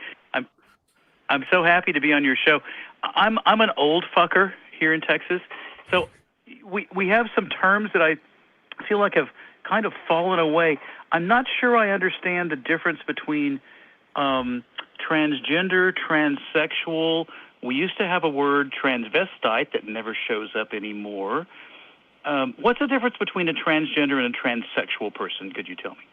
I'm so happy to be on your show. I'm an old fucker here in Texas, so we have some terms that I feel like have kind of fallen away. I'm not sure I understand the difference between transgender, transsexual. We used to have a word transvestite that never shows up anymore. What's the difference between a transgender and a transsexual person? Could you tell me?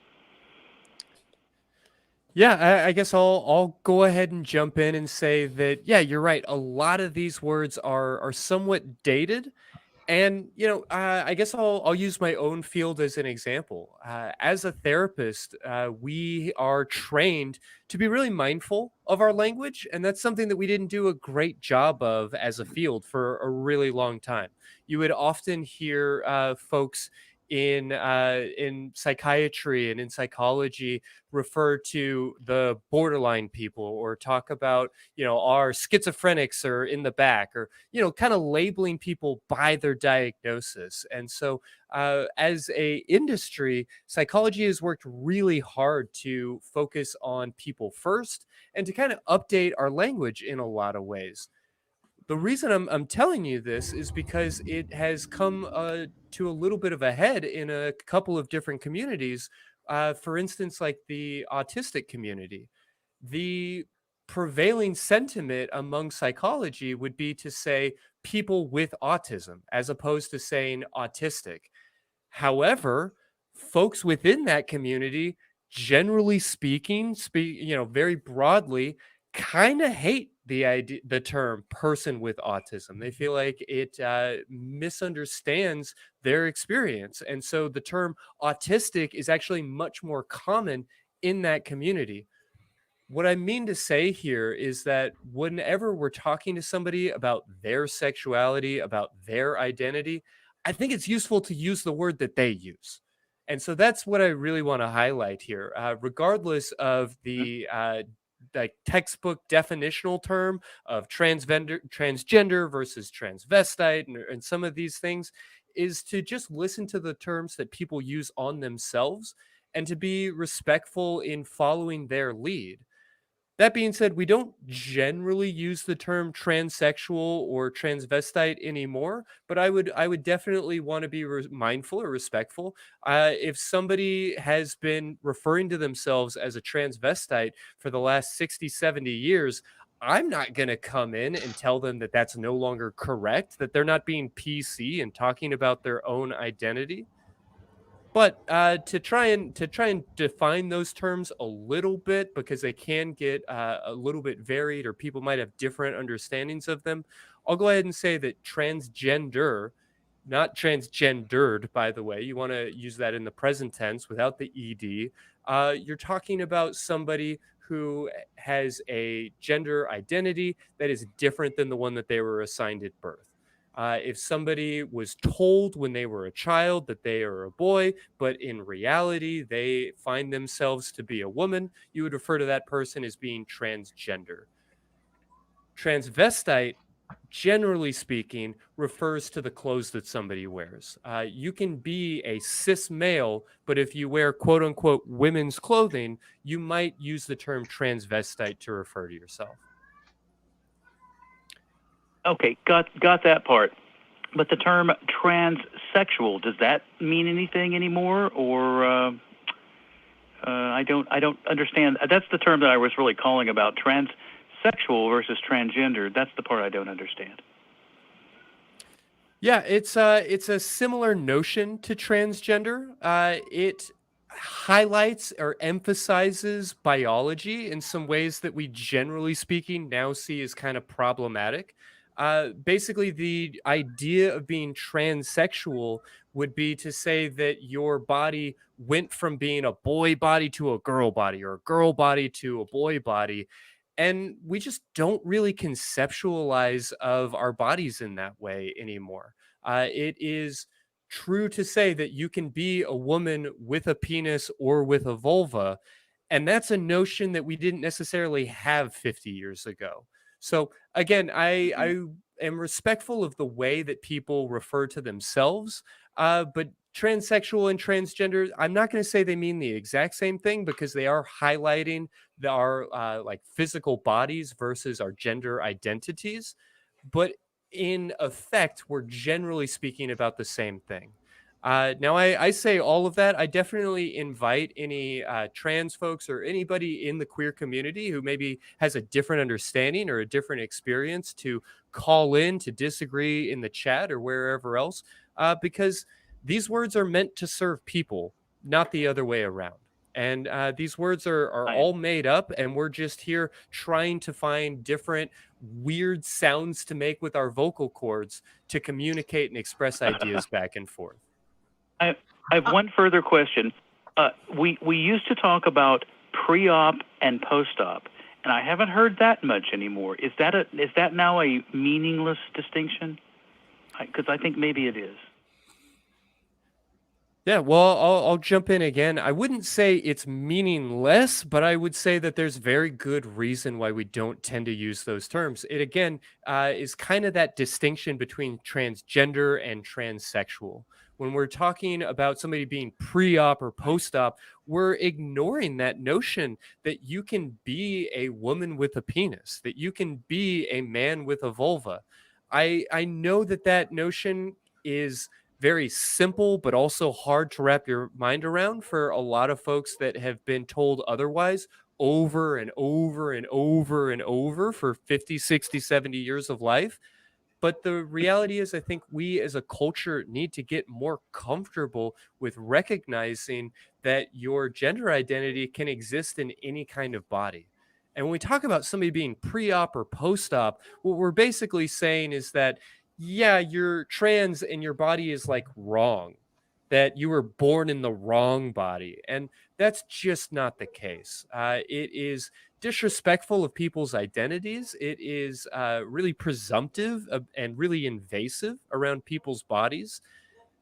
Yeah, I guess I'll go ahead and jump in and say that, yeah, you're right. A lot of these words are somewhat dated. And, I guess I'll use my own field as an example. As a therapist, we are trained to be really mindful of our language. And that's something that we didn't do a great job of as a field for a really long time. You would often hear folks in psychiatry and in psychology refer to the borderline people, or talk about, our schizophrenics are in the back, or, kind of labeling people by their diagnosis. And so as a industry, psychology has worked really hard to focus on people first and to kind of update our language in a lot of ways. The reason I'm telling you this is because it has come to a little bit of a head in a couple of different communities. For instance, like the autistic community. The prevailing sentiment among psychology would be to say people with autism as opposed to saying autistic. However, folks within that community, generally speaking, very broadly, kind of hate the term person with autism. They feel like it misunderstands their experience, and so the term autistic is actually much more common in that community. What I mean to say here is that whenever we're talking to somebody about their sexuality, about their identity, I think it's useful to use the word that they use. And so that's what I really want to highlight here. Regardless of the like textbook definitional term of transgender versus transvestite, and some of these things, is to just listen to the terms that people use on themselves and to be respectful in following their lead. That being said, we don't generally use the term transsexual or transvestite anymore, but I would definitely want to be mindful or respectful. If somebody has been referring to themselves as a transvestite for the last 60, 70 years, I'm not going to come in and tell them that that's no longer correct, that they're not being PC and talking about their own identity. But to try and define those terms a little bit, because they can get a little bit varied, or people might have different understandings of them, I'll go ahead and say that transgender, not transgendered, by the way, you want to use that in the present tense without the ed. You're talking about somebody who has a gender identity that is different than the one that they were assigned at birth. If somebody was told when they were a child that they are a boy, but in reality they find themselves to be a woman, you would refer to that person as being transgender. Transvestite, generally speaking, refers to the clothes that somebody wears. You can be a cis male, but if you wear quote unquote women's clothing, you might use the term transvestite to refer to yourself. Okay, got that part. But the term transsexual, does that mean anything anymore, or I don't understand. That's the term that I was really calling about, transsexual versus transgender. That's the part I don't understand. Yeah, it's a similar notion to transgender. It highlights or emphasizes biology in some ways that we, generally speaking, now see as kind of problematic. Basically, the idea of being transsexual would be to say that your body went from being a boy body to a girl body, or a girl body to a boy body. And we just don't really conceptualize of our bodies in that way anymore. It is true to say that you can be a woman with a penis or with a vulva, and that's a notion that we didn't necessarily have 50 years ago. So again, I am respectful of the way that people refer to themselves, but transsexual and transgender, I'm not going to say they mean the exact same thing, because they are highlighting our like physical bodies versus our gender identities. But in effect, we're generally speaking about the same thing. Now, I say all of that. I definitely invite any trans folks or anybody in the queer community who maybe has a different understanding or a different experience to call in to disagree in the chat or wherever else, because these words are meant to serve people, not the other way around. And these words are all made up, and we're just here trying to find different weird sounds to make with our vocal cords to communicate and express ideas back and forth. I have one further question. We used to talk about pre-op and post-op, and I haven't heard that much anymore. Is that now a meaningless distinction? Because I think maybe it is. Yeah, well, I'll jump in again. I wouldn't say it's meaningless, but I would say that there's very good reason why we don't tend to use those terms. It again is kind of that distinction between transgender and transsexual. When we're talking about somebody being pre-op or post-op, we're ignoring that notion that you can be a woman with a penis, that you can be a man with a vulva. I know that notion is very simple, but also hard to wrap your mind around for a lot of folks that have been told otherwise over and over and over and over for 50, 60, 70 years of life. But the reality is, I think we as a culture need to get more comfortable with recognizing that your gender identity can exist in any kind of body. And when we talk about somebody being pre-op or post-op, what we're basically saying is that, yeah, you're trans and your body is like wrong, that you were born in the wrong body. And that's just not the case. It is disrespectful of people's identities. It is really presumptive and really invasive around people's bodies.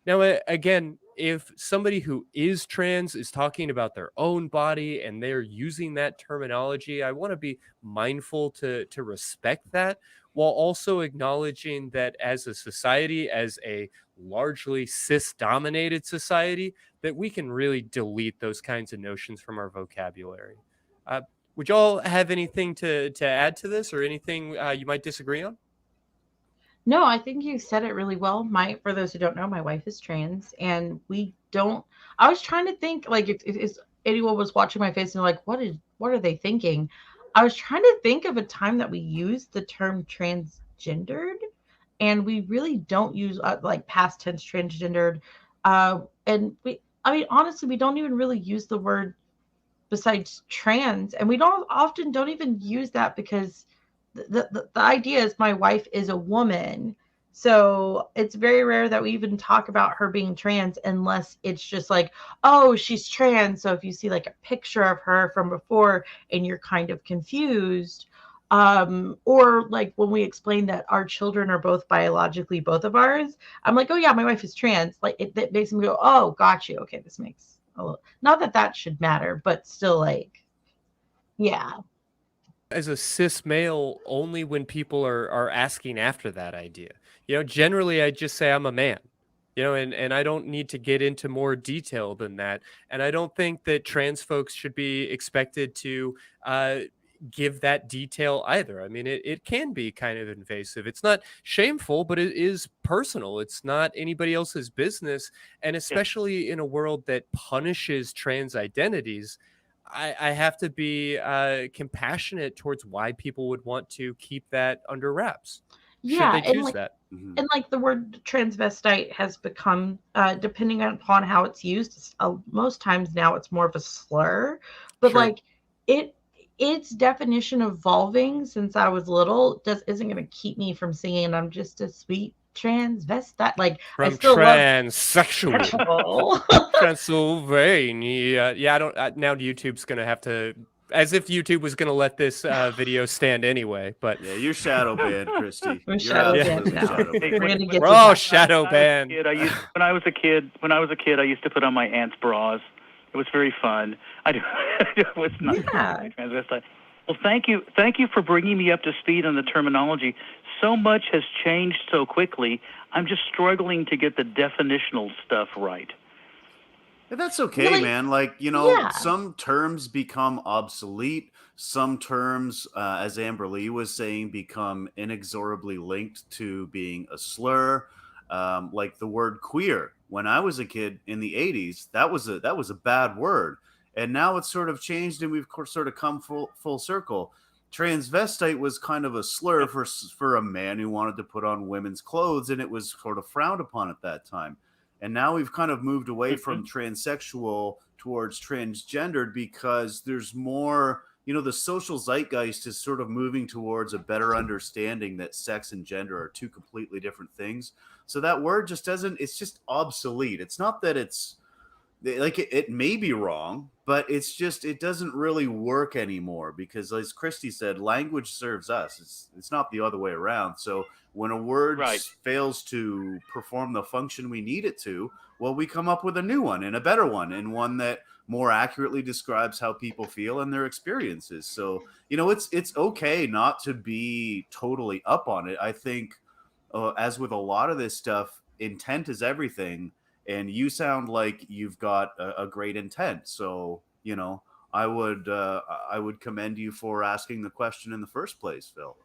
Now, again, if somebody who is trans is talking about their own body and they're using that terminology, I want to be mindful to respect that, while also acknowledging that as a society, as a largely cis-dominated society, that we can really delete those kinds of notions from our vocabulary. Would y'all have anything to add to this, or anything you might disagree on? No, I think you said it really well. For those who don't know, my wife is trans, and we don't. I was trying to think, like, if anyone was watching my face and they're like, what are they thinking? I was trying to think of a time that we used the term transgendered, and we really don't use like past tense transgendered. And honestly, we don't even really use the word besides trans, and we don't even use that because the idea is my wife is a woman, so it's very rare that we even talk about her being trans unless it's just like, oh, she's trans. So if you see like a picture of her from before and you're kind of confused, or like when we explain that our children are both biologically both of ours, I'm like, oh yeah, my wife is trans. Like it makes them go, oh, got you. Okay, this makes a little, not that should matter, but still, like, yeah. As a cis male, only when people are asking after that idea. Generally I just say I'm a man, and I don't need to get into more detail than that. And I don't think that trans folks should be expected to give that detail either. I mean, it can be kind of invasive. It's not shameful, but it is personal. It's not anybody else's business. And especially in a world that punishes trans identities, I have to be compassionate towards why people would want to keep that under wraps. Yeah, Should they choose that? And like the word transvestite has become, depending upon how it's used, most times now it's more of a slur. But Sure. like it its definition of evolving since I was little isn't going to keep me from singing I'm just a sweet transvestite. Like, I From still love transsexual Transylvania. Yeah, I don't. Now YouTube's gonna have to, as if YouTube was gonna let this video stand anyway. But Yeah, you're shadow banned, Christy. We're You're shadow absolutely banned now. shadow We're banned. going to get we're to all that. shadow When I was a banned. kid, when I was a kid, I used to put on my aunt's bras. It was very fun. It was not Yeah. transvestite. Well, thank you for bringing me up to speed on the terminology. So much has changed so quickly. I'm just struggling to get the definitional stuff right. And that's okay, Really? man. Like, Yeah. some terms become obsolete. Some terms, as Amber Lee was saying, become inexorably linked to being a slur. Like the word queer. When I was a kid in the 80s, that was a bad word. And now it's sort of changed and we've sort of come full circle. Transvestite was kind of a slur for a man who wanted to put on women's clothes, and it was sort of frowned upon at that time. And now we've kind of moved away from transsexual towards transgendered because there's more, the social zeitgeist is sort of moving towards a better understanding that sex and gender are two completely different things. So that word just it's just obsolete. It's not that it's like it may be wrong, but it's just it doesn't really work anymore because, as Christy said, language serves us. It's not the other way around. So when a word fails to perform the function we need it to, well, we come up with a new one and a better one, and one that more accurately describes how people feel and their experiences. So it's okay not to be totally up on it. I think, as with a lot of this stuff, intent is everything. And you sound like you've got a great intent. So, I would commend you for asking the question in the first place, Phil.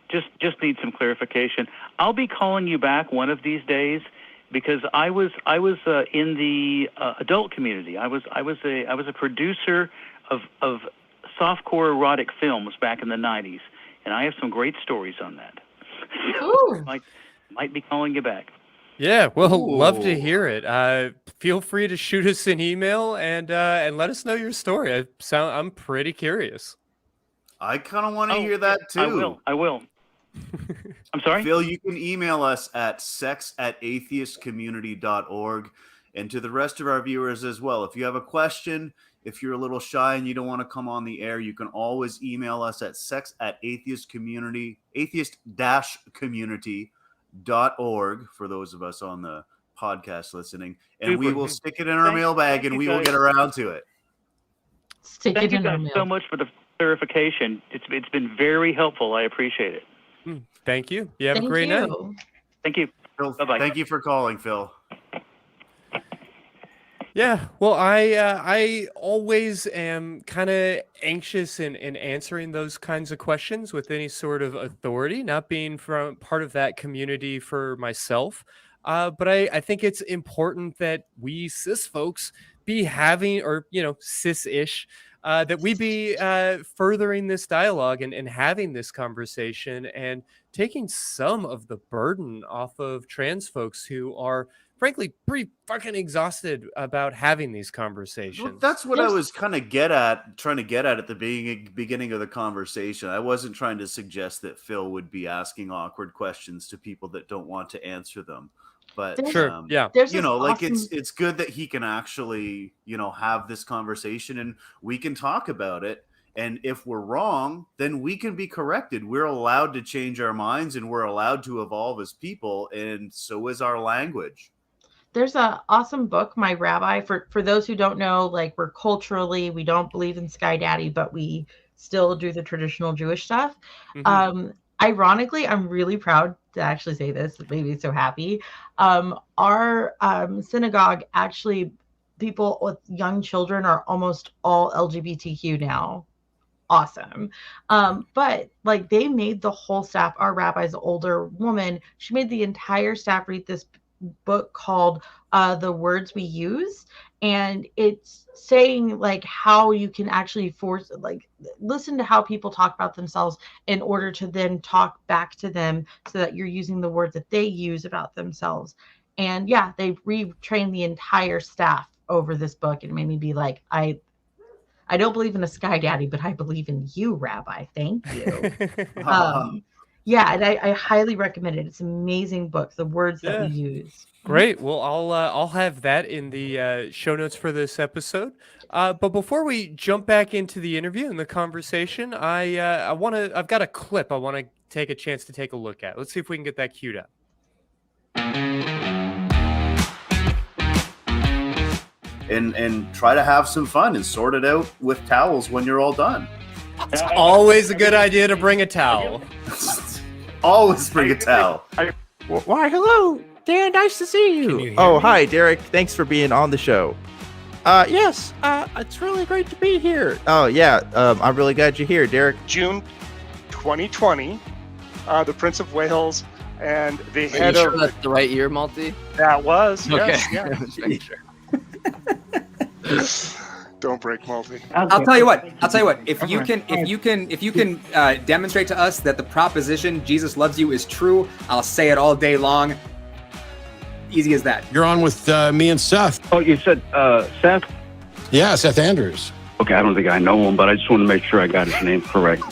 Just need some clarification. I'll be calling you back one of these days because I was in the adult community. I was a producer of softcore erotic films back in the 90s, and I have some great stories on that. Ooh. Might be calling you back. Yeah, well, love to Ooh. hear it. Feel free to shoot us an email and let us know your story. I'm pretty curious. I kind of want to hear that too. I will. I'm sorry? Phil, you can email us at sex@atheistcommunity.org. And to the rest of our viewers as well, if you have a question, if you're a little shy and you don't want to come on the air, you can always email us at atheist-community.org for those of us on the podcast listening. And we will stick it in our mailbag and we will get around to it. Thank you guys so much for the clarification. It's been very helpful. I appreciate it. Thank you. You have a great night. Thank you. Phil, bye-bye. Thank you for calling, Phil. Yeah, well, I always am kind of anxious in answering those kinds of questions with any sort of authority, not being from part of that community for myself. But I think it's important that we cis folks be having, or, cis-ish, that we be furthering this dialogue and having this conversation and taking some of the burden off of trans folks who are frankly pretty fucking exhausted about having these conversations. Well, that's what I was trying to get at the beginning of the conversation. I wasn't trying to suggest that Phil would be asking awkward questions to people that don't want to answer them. But sure, yeah. It's good that he can actually, have this conversation and we can talk about it. And if we're wrong, then we can be corrected. We're allowed to change our minds and we're allowed to evolve as people. And so is our language. There's an awesome book, my rabbi, for those who don't know, like, we don't believe in Sky Daddy, but we still do the traditional Jewish stuff. Mm-hmm. Ironically, I'm really proud to actually say this. It made me so happy. Our synagogue, actually, people with young children are almost all LGBTQ now. Awesome. But like, they made the whole staff, our rabbi's an older woman, she made the entire staff read this book called The Words We Use, and it's saying like how you can actually listen to how people talk about themselves in order to then talk back to them so that you're using the words that they use about themselves. And yeah, they retrained the entire staff over this book, and it made me be like, I I don't believe in a sky daddy, but I believe in you, Rabbi. Thank you. Yeah, and I highly recommend it. It's an amazing book. The words that we use. Great. Well, I'll have that in the show notes for this episode. But before we jump back into the interview and the conversation, I've got a clip I want to take a chance to take a look at. Let's see if we can get that queued up. And try to have some fun and sort it out with towels when you're all done. It's always a good idea to bring a towel. Always bring a towel. Why, hello, Dan. Nice to see you. Oh, hi, Derek. Thanks for being on the show. Yes, it's really great to be here. Oh, yeah, I'm really glad you're here, Derek. June 2020, the Prince of Wales and the Are you head sure of that's the right year, Malty? that was Okay. yes, yeah. Just making sure. Don't break Multi. I'll tell you what. If you can demonstrate to us that the proposition Jesus loves you is true, I'll say it all day long. Easy as that. You're on with me and Seth. Oh, you said Seth? Yeah, Seth Andrews. Okay, I don't think I know him, but I just want to make sure I got his name correct.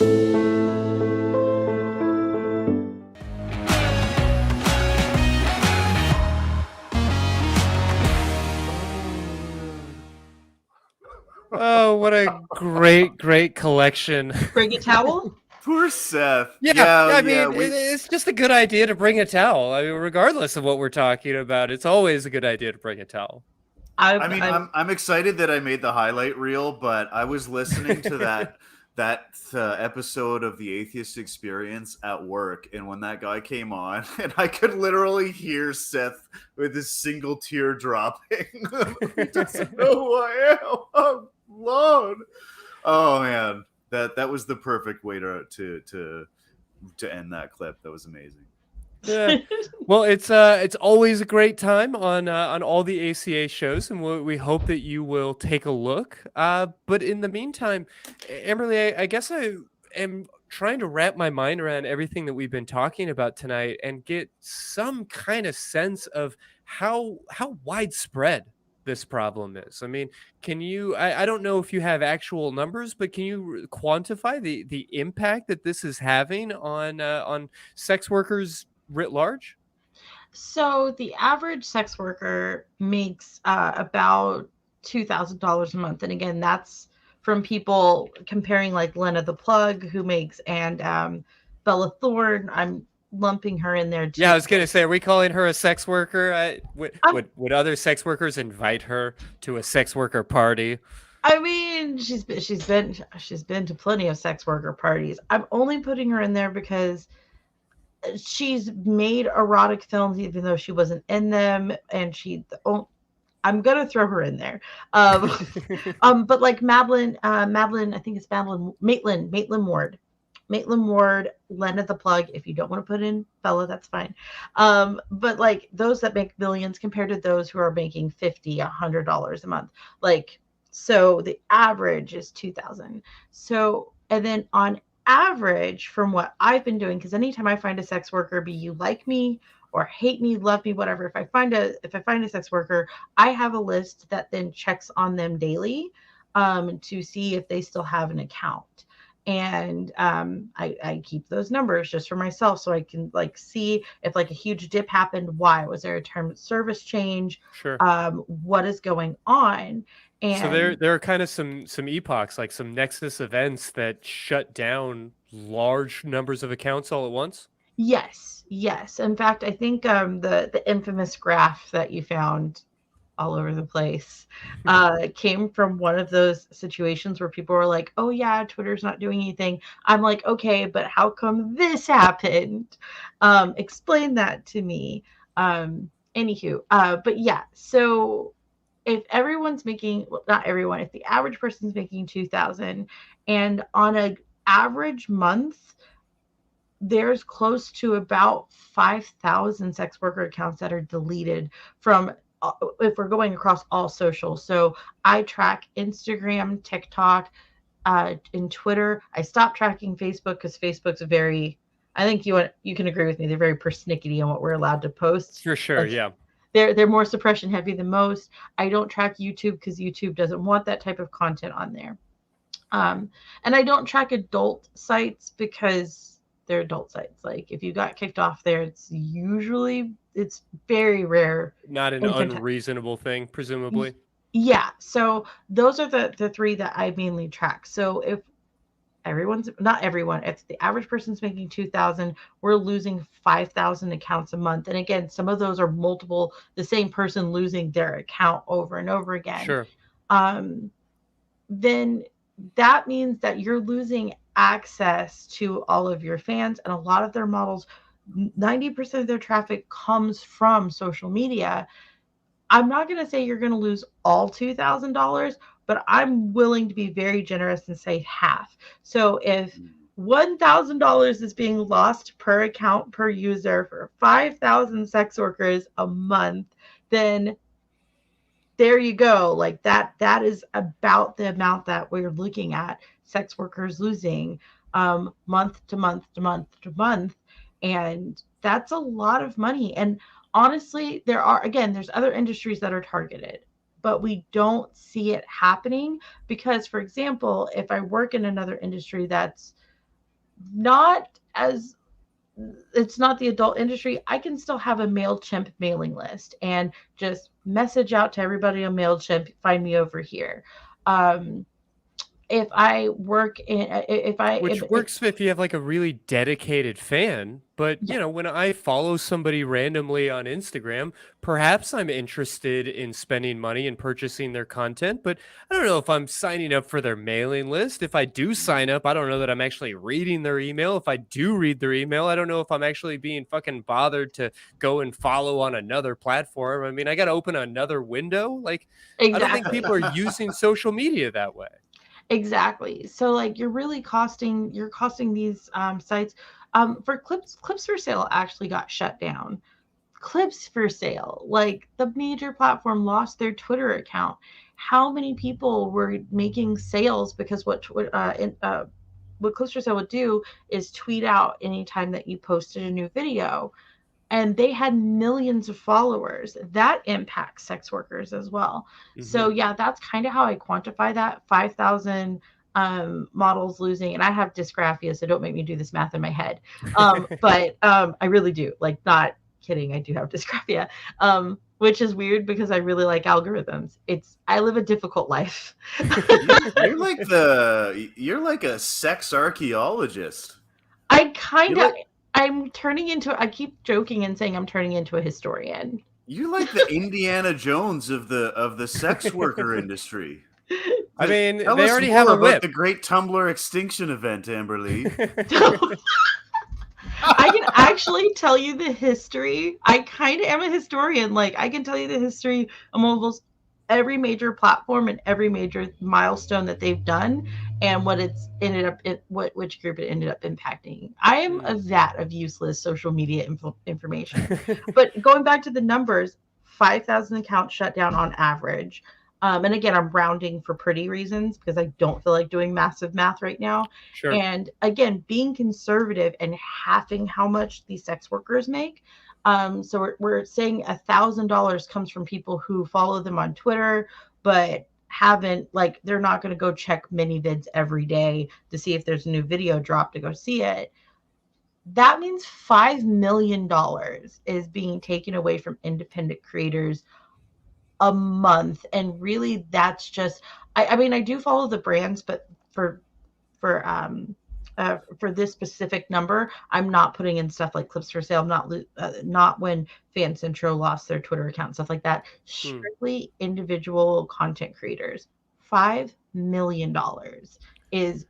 Oh, what a great collection. Bring a towel? Poor Seth. I mean, it's just a good idea to bring a towel. I mean, regardless of what we're talking about, it's always a good idea to bring a towel. I'm excited that I made the highlight reel, but I was listening to that episode of the Atheist Experience at work, and when that guy came on, and I could literally hear Seth with his single tear dropping. He doesn't know who I am. I'm alone. Oh man, that was the perfect way to end that clip. That was amazing. Yeah. Well, it's always a great time on all the ACA shows, and we hope that you will take a look. But in the meantime, Amberly, I guess I am trying to wrap my mind around everything that we've been talking about tonight and get some kind of sense of how widespread this problem is. I mean, can you? I don't know if you have actual numbers, but can you quantify the impact that this is having on sex workers writ large? So the average sex worker makes about $2,000 a month, and again, that's from people comparing like Lena the Plug, who makes, and Bella Thorne. I'm lumping her in there too. Yeah, I was gonna say, are we calling her a sex worker? Would other sex workers invite her to a sex worker party? I mean, she's been to plenty of sex worker parties. I'm only putting her in there because she's made erotic films even though she wasn't in them, and I'm gonna throw her in there. But like Madeline, I think it's Maitland Ward, Lena the Plug. If you don't want to put in Bella, that's fine. But like those that make millions compared to those who are making $50, $100 a month, like, so the average is 2,000. So, and then on average, from what I've been doing, because anytime I find a sex worker, be you like me or hate me, love me, whatever, if I find a sex worker, I have a list that then checks on them daily to see if they still have an account. And I keep those numbers just for myself, so I can like see if like a huge dip happened. Why? Was there a term of service change? Sure. What is going on? And so there are kind of some epochs, like some nexus events that shut down large numbers of accounts all at once. Yes. In fact, I think the infamous graph that you found all over the place came from one of those situations where people were like, oh yeah, Twitter's not doing anything. I'm like, okay, but how come this happened? Explain that to me. Anywho, but yeah, so if everyone's making, well, not everyone, if the average person's making 2,000, and on an average month, there's close to about 5,000 sex worker accounts that are deleted from, if we're going across all social. So I track Instagram, TikTok, and Twitter. I stopped tracking Facebook because Facebook's very, I think you can agree with me, they're very persnickety on what we're allowed to post. For sure, Like, yeah. They're more suppression heavy than most. I don't track YouTube because YouTube doesn't want that type of content on there. And I don't track adult sites because they're adult sites. Like if you got kicked off there, it's very rare. Not an unreasonable thing, presumably. Yeah. So those are the three that I mainly track. So if not everyone, if the average person's making 2,000, we're losing 5,000 accounts a month. And again, some of those are the same person losing their account over and over again. Sure. Then that means that you're losing access to all of your fans, and a lot of their models, 90% of their traffic comes from social media. I'm not going to say you're going to lose all $2,000, but I'm willing to be very generous and say half. So if $1,000 is being lost per account per user for 5,000 sex workers a month, then there you go. Like that is about the amount that we're looking at sex workers losing month to month to month to month. And that's a lot of money. And honestly, there's other industries that are targeted, but we don't see it happening because, for example, if I work in another industry that's it's not the adult industry, I can still have a MailChimp mailing list and just message out to everybody on MailChimp, find me over here. If I work Which works if you have like a really dedicated fan. But, you know, when I follow somebody randomly on Instagram, perhaps I'm interested in spending money and purchasing their content, but I don't know if I'm signing up for their mailing list. If I do sign up, I don't know that I'm actually reading their email. If I do read their email, I don't know if I'm actually being fucking bothered to go and follow on another platform. I mean, I got to open another window. Like, Exactly. I don't think people are using social media that way. Exactly. So like you're costing these sites for clips for sale actually got shut down. Clips for sale, like the major platform lost their Twitter account. How many people were making sales because what Clips for Sale would do is tweet out anytime that you posted a new video, and they had millions of followers. That impacts sex workers as well. So yeah, that's kind of how I quantify that 5,000 models losing. And I have dysgraphia, so don't make me do this math in my head. But I really do. Like, not kidding, I do have dysgraphia, which is weird because I really like algorithms. I live a difficult life. You're like a sex archaeologist. I keep joking and saying I'm turning into a historian. You're like the Indiana Jones of the sex worker industry. I mean, Tell they us already more have a about whip. the Great Tumblr Extinction Event, Amberly. I can actually tell you the history. I kind of am a historian. Like, I can tell you the history of almost every major platform and every major milestone that they've done, and what it's ended up, which group it ended up impacting. I am a vat of useless social media information. But going back to the numbers, 5,000 accounts shut down on average. And again, I'm rounding for pretty reasons because I don't feel like doing massive math right now. Sure. And again, being conservative and halving how much these sex workers make. So we're saying $1,000 comes from people who follow them on Twitter, but they're not going to go check ManyVids every day to see if there's a new video drop to go see it. That means $5 million is being taken away from independent creators a month. And really, that's just, I mean, I do follow the brands, but for this specific number, I'm not putting in stuff like Clips for Sale. I'm not when Fan Central lost their Twitter account, stuff like that. Strictly individual content creators. $5 million is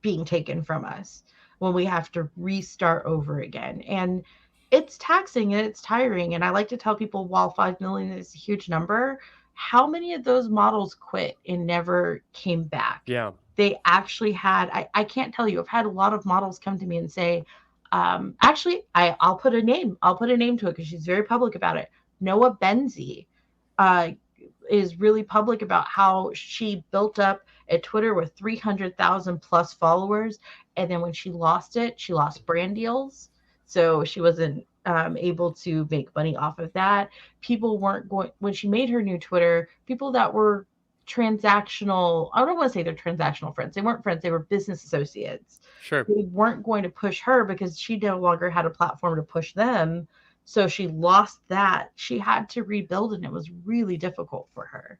being taken from us when we have to restart over again. And it's taxing and it's tiring. And I like to tell people, while 5 million is a huge number, how many of those models quit and never came back? Yeah. They actually had, I can't tell you, I've had a lot of models come to me and say, actually, I'll put a name to it because she's very public about it. Noah Benzie is really public about how she built up a Twitter with 300,000 plus followers. And then when she lost it, she lost brand deals. So she wasn't able to make money off of that. People weren't going, when she made her new Twitter, people that were transactional, I don't want to say they're transactional friends. They weren't friends, they were business associates. Sure. They weren't going to push her because she no longer had a platform to push them. So she lost that. She had to rebuild, and it was really difficult for her.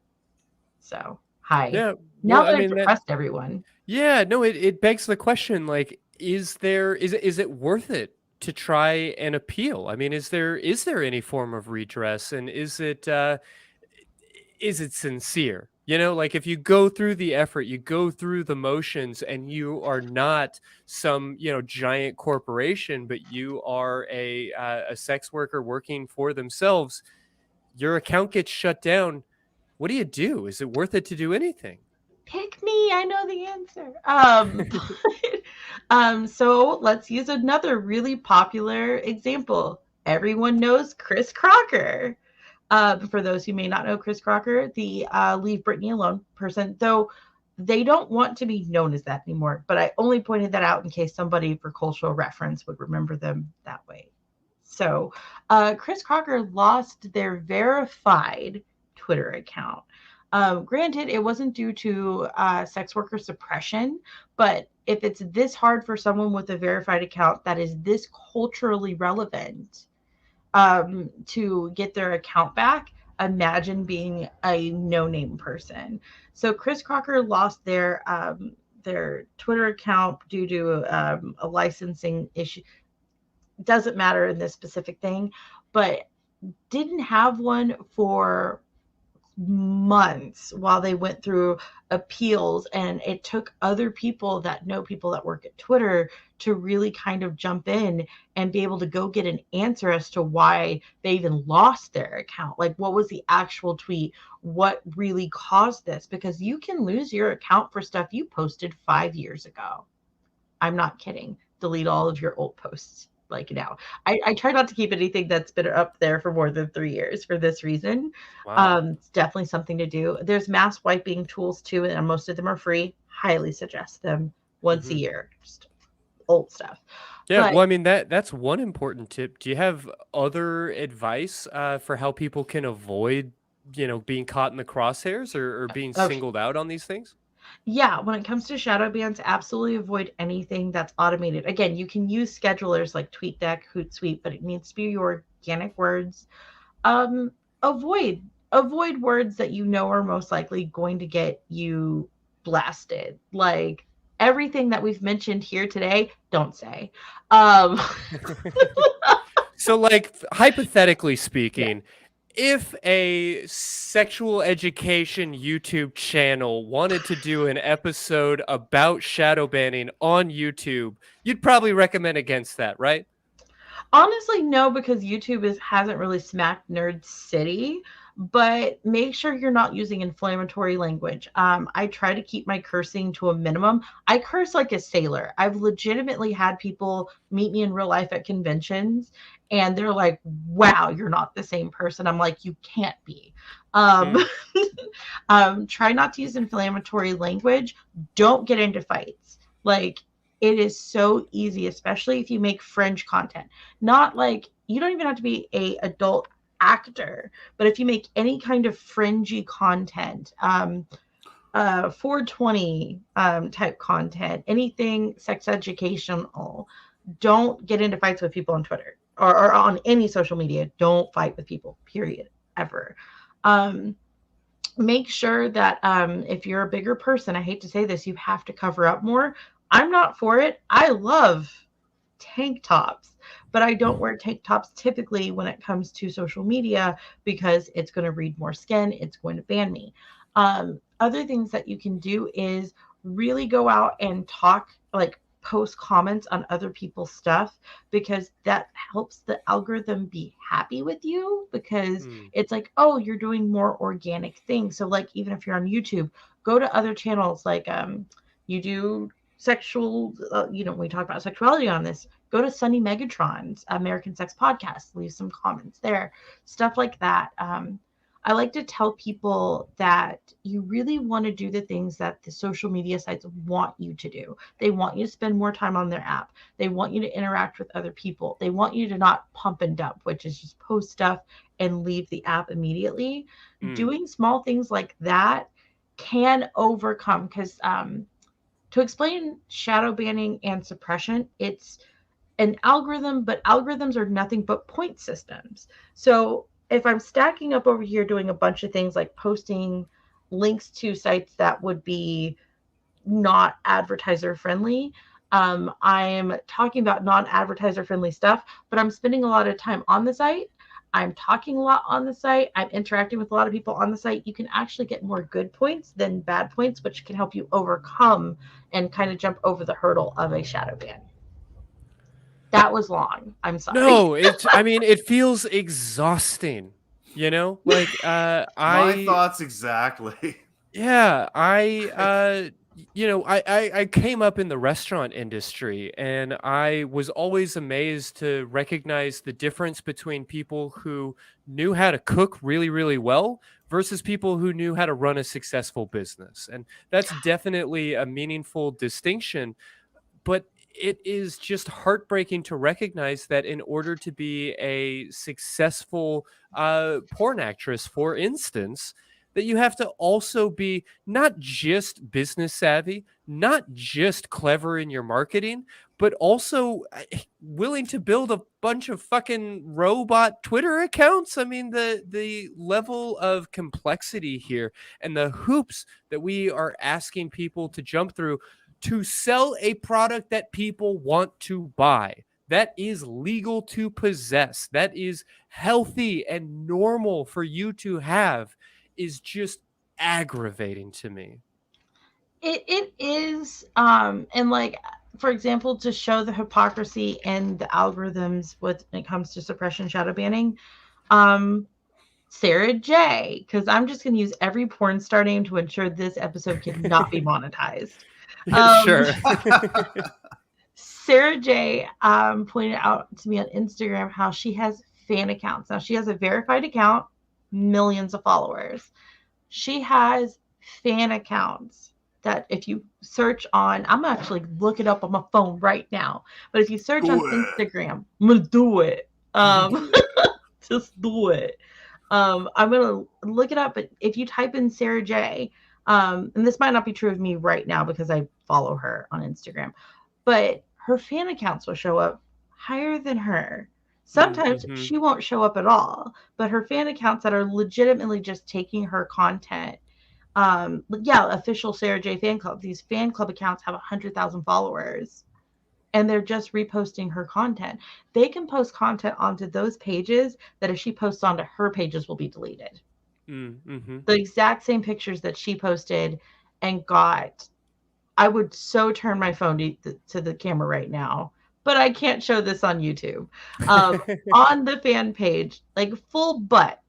So, hi. Yeah. Now Well, that I mean, I've depressed everyone. yeah, no, it begs the question, like, is it worth it to try and appeal? I mean, is there any form of redress, and is it sincere? You know, like, if you go through the effort, you go through the motions, and you are not some, giant corporation, but you are a sex worker working for themselves, your account gets shut down. What do you do? Is it worth it to do anything? Pick me, I know the answer. So let's use another really popular example. Everyone knows Chris Crocker. For those who may not know Chris Crocker, the Leave Britney Alone person, though they don't want to be known as that anymore. But I only pointed that out in case somebody for cultural reference would remember them that way. So Chris Crocker lost their verified Twitter account. Granted, it wasn't due to sex worker suppression, but if it's this hard for someone with a verified account that is this culturally relevant to get their account back, imagine being a no-name person. So Chris Crocker lost their Twitter account due to a licensing issue. Doesn't matter in this specific thing, but didn't have one for months while they went through appeals, and it took other people that know people that work at Twitter to really kind of jump in and be able to go get an answer as to why they even lost their account. Like, what was the actual tweet? What really caused this? Because you can lose your account for stuff you posted 5 years ago. I'm not kidding. Delete all of your old posts. Like, now I try not to keep anything that's been up there for more than 3 years for this reason. Wow. It's definitely something to do. There's mass wiping tools too, and most of them are free. Highly suggest them once a year. Just old stuff. Yeah, But well, I mean, that's one important tip. Do you have other advice for how people can avoid, being caught in the crosshairs or being singled out on these things? yeah, when it comes to shadow bans, absolutely avoid anything that's automated. Again, you can use schedulers like TweetDeck, Hootsuite, but it needs to be your organic words. Avoid words that you know are most likely going to get you blasted. Like everything that we've mentioned here today, don't say. So, like, hypothetically speaking, if a sexual education YouTube channel wanted to do an episode about shadow banning on YouTube, you'd probably recommend against that, right? Honestly, no, because YouTube hasn't really smacked Nerd City, but make sure you're not using inflammatory language. I try to keep my cursing to a minimum. I curse like a sailor. I've legitimately had people meet me in real life at conventions, and they're like, wow, you're not the same person. I'm like, you can't be. Try not to use inflammatory language. Don't get into fights. Like, it is so easy, especially if you make fringe content. Not like, you don't even have to be a adult actor, but if you make any kind of fringy content, 420 type content, anything sex educational, don't get into fights with people on Twitter or on any social media. Don't fight with people, period, ever. Make sure that if you're a bigger person, I hate to say this, you have to cover up more. I'm not for it. I love tank tops, but I don't wear tank tops typically when it comes to social media because it's going to read more skin. It's going to ban me. Other things that you can do is really go out and talk, like post comments on other people's stuff, because that helps the algorithm be happy with you, because it's like, oh, you're doing more organic things. So like, even if you're on YouTube, go to other channels like you do sexual, we talk about sexuality on this, go to Sunny Megatron's American Sex Podcast, leave some comments there, stuff like that. I like to tell people that you really want to do the things that the social media sites want you to do. They want you to spend more time on their app. They want you to interact with other people. They want you to not pump and dump, which is just post stuff and leave the app immediately. Doing small things like that can overcome, because to explain shadow banning and suppression, it's an algorithm, but algorithms are nothing but point systems. So if I'm stacking up over here doing a bunch of things like posting links to sites that would be not advertiser friendly, I'm talking about non-advertiser friendly stuff, but I'm spending a lot of time on the site. I'm talking a lot on the site. I'm interacting with a lot of people on the site. You can actually get more good points than bad points, which can help you overcome and kind of jump over the hurdle of a shadow ban. That was long. I'm sorry. No, I mean, it feels exhausting, you know? Like, My thoughts exactly. Yeah, I came up in the restaurant industry, and I was always amazed to recognize the difference between people who knew how to cook really, really well versus people who knew how to run a successful business. And that's definitely a meaningful distinction. But it is just heartbreaking to recognize that in order to be a successful porn actress, for instance, that you have to also be not just business savvy, not just clever in your marketing, but also willing to build a bunch of fucking robot Twitter accounts. I mean, the level of complexity here and the hoops that we are asking people to jump through to sell a product that people want to buy, that is legal to possess, that is healthy and normal for you to have, is just aggravating to me. It is, and like, for example, to show the hypocrisy in the algorithms when it comes to suppression shadow banning, Sarah J, because I'm just going to use every porn star name to ensure this episode cannot be monetized. Sure. Sarah J pointed out to me on Instagram how she has fan accounts. Now, she has a verified account, millions of followers. She has fan accounts that if you search on, I'm actually look it up on my phone right now, but if you search on Instagram, I'm going to do it. Just do it. I'm going to look it up, but if you type in Sarah J, and this might not be true of me right now because I follow her on Instagram, but her fan accounts will show up higher than her. Sometimes she won't show up at all, but her fan accounts that are legitimately just taking her content. Official Sarah J fan club. These fan club accounts have 100,000 followers, and they're just reposting her content. They can post content onto those pages that if she posts onto her pages will be deleted. The exact same pictures that she posted and got. I would so turn my phone to the camera right now, but I can't show this on YouTube. On the fan page, like full butt,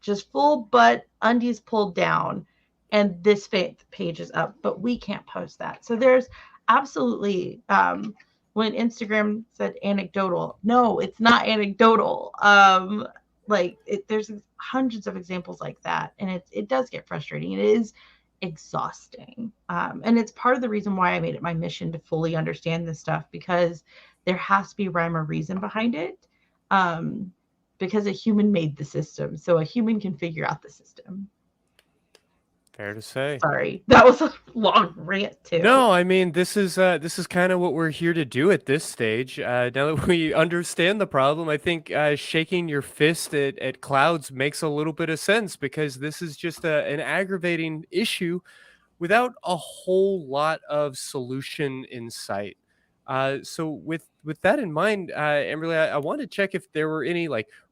undies pulled down, and this page is up, but we can't post that. So there's absolutely, when Instagram said anecdotal, no, it's not anecdotal. There's hundreds of examples like that, and it does get frustrating. It is exhausting, and it's part of the reason why I made it my mission to fully understand this stuff, because there has to be rhyme or reason behind it, because a human made the system, so a human can figure out the system. Fair to say. Sorry, that was a long rant too. No, I mean, this is kind of what we're here to do at this stage. Now that we understand the problem, I think shaking your fist at clouds makes a little bit of sense, because this is just an aggravating issue without a whole lot of solution in sight. So with that in mind, Amberly, I want to check if there were any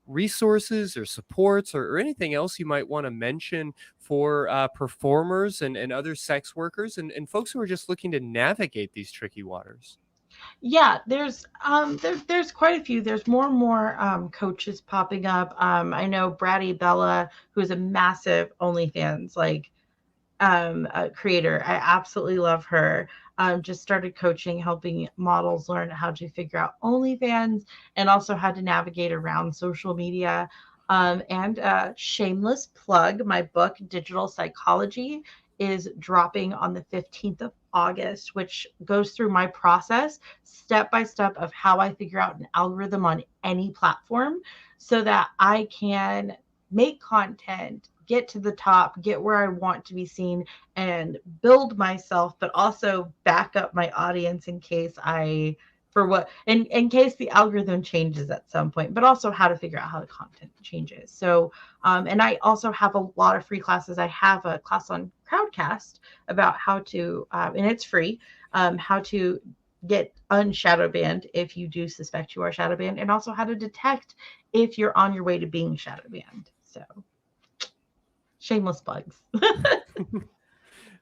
resources or supports or anything else you might want to mention for performers and other sex workers and folks who are just looking to navigate these tricky waters. Yeah, there's quite a few. There's more and more coaches popping up. I know Bratty Bella, who is a massive OnlyFans creator. I absolutely love her. Just started coaching, helping models learn how to figure out OnlyFans and also how to navigate around social media. And shameless plug, my book, Digital Psychology, is dropping on the 15th of August, which goes through my process step by step of how I figure out an algorithm on any platform so that I can make content, get to the top, get where I want to be seen, and build myself, but also back up my audience in case in case the algorithm changes at some point, but also how to figure out how the content changes. So, and I also have a lot of free classes. I have a class on Crowdcast about how to, and it's free, how to get unshadow banned if you do suspect you are shadow banned, and also how to detect if you're on your way to being shadow banned. So, shameless plugs.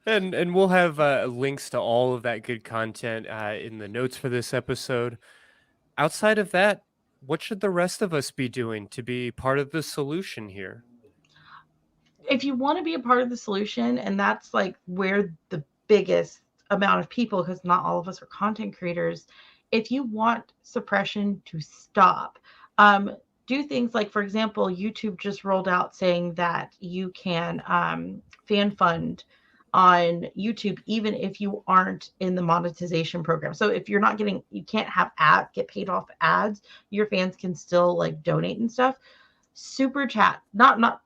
And we'll have links to all of that good content in the notes for this episode. Outside of that, what should the rest of us be doing to be part of the solution here? If you want to be a part of the solution, and that's like where the biggest amount of people, because not all of us are content creators, if you want suppression to stop, do things like, for example, YouTube just rolled out saying that you can fan fund on YouTube even if you aren't in the monetization program. So if you're not getting, you can't have get paid off ads, your fans can still like donate and stuff. Super chat, I'm not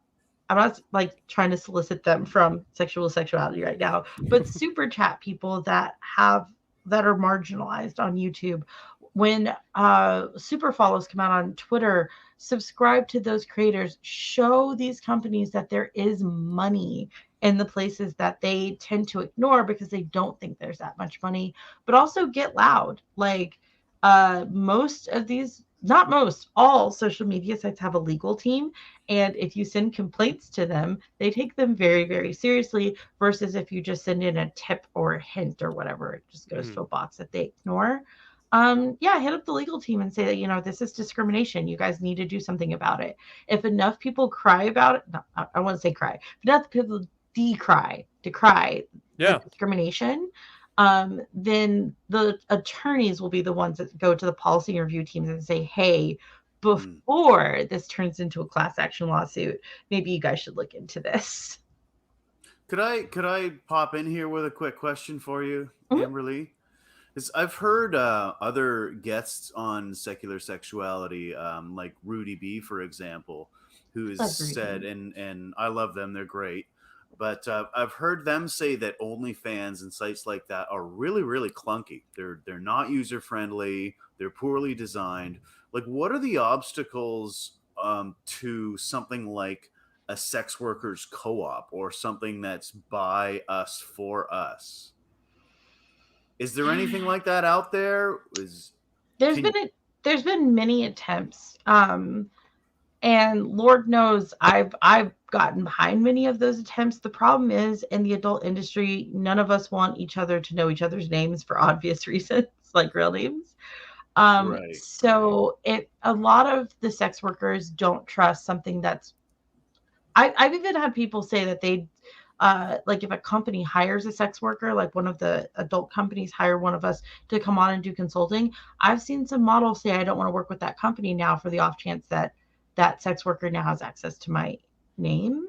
like trying to solicit them from sexuality right now, but super chat people that are marginalized on YouTube. When super follows come out on Twitter, subscribe to those creators, show these companies that there is money in the places that they tend to ignore because they don't think there's that much money, but also get loud. Like all social media sites have a legal team. And if you send complaints to them, they take them very, very seriously, versus if you just send in a tip or a hint or whatever, it just goes to a box that they ignore. Hit up the legal team and say that, this is discrimination. You guys need to do something about it. If enough people cry about it, I won't say cry, but enough people decry discrimination, then the attorneys will be the ones that go to the policy review teams and say, hey, before this turns into a class action lawsuit, maybe you guys should look into this. Could I pop in here with a quick question for you, Amberly? I've heard other guests on secular sexuality, like Rudy B, for example, who has said, and I love them, they're great, but I've heard them say that OnlyFans and sites like that are really, really clunky. They're not user friendly. They're poorly designed. Like, what are the obstacles to something like a sex workers co-op or something that's by us for us? Is there anything like that out there? There's been many attempts, and Lord knows I've gotten behind many of those attempts. The problem is, in the adult industry, none of us want each other to know each other's names for obvious reasons, like real names. So a lot of the sex workers don't trust something that's. I've even had people say that they. Like if a company hires a sex worker, like one of the adult companies hire one of us to come on and do consulting, I've seen some models say, I don't want to work with that company now for the off chance that that sex worker now has access to my name.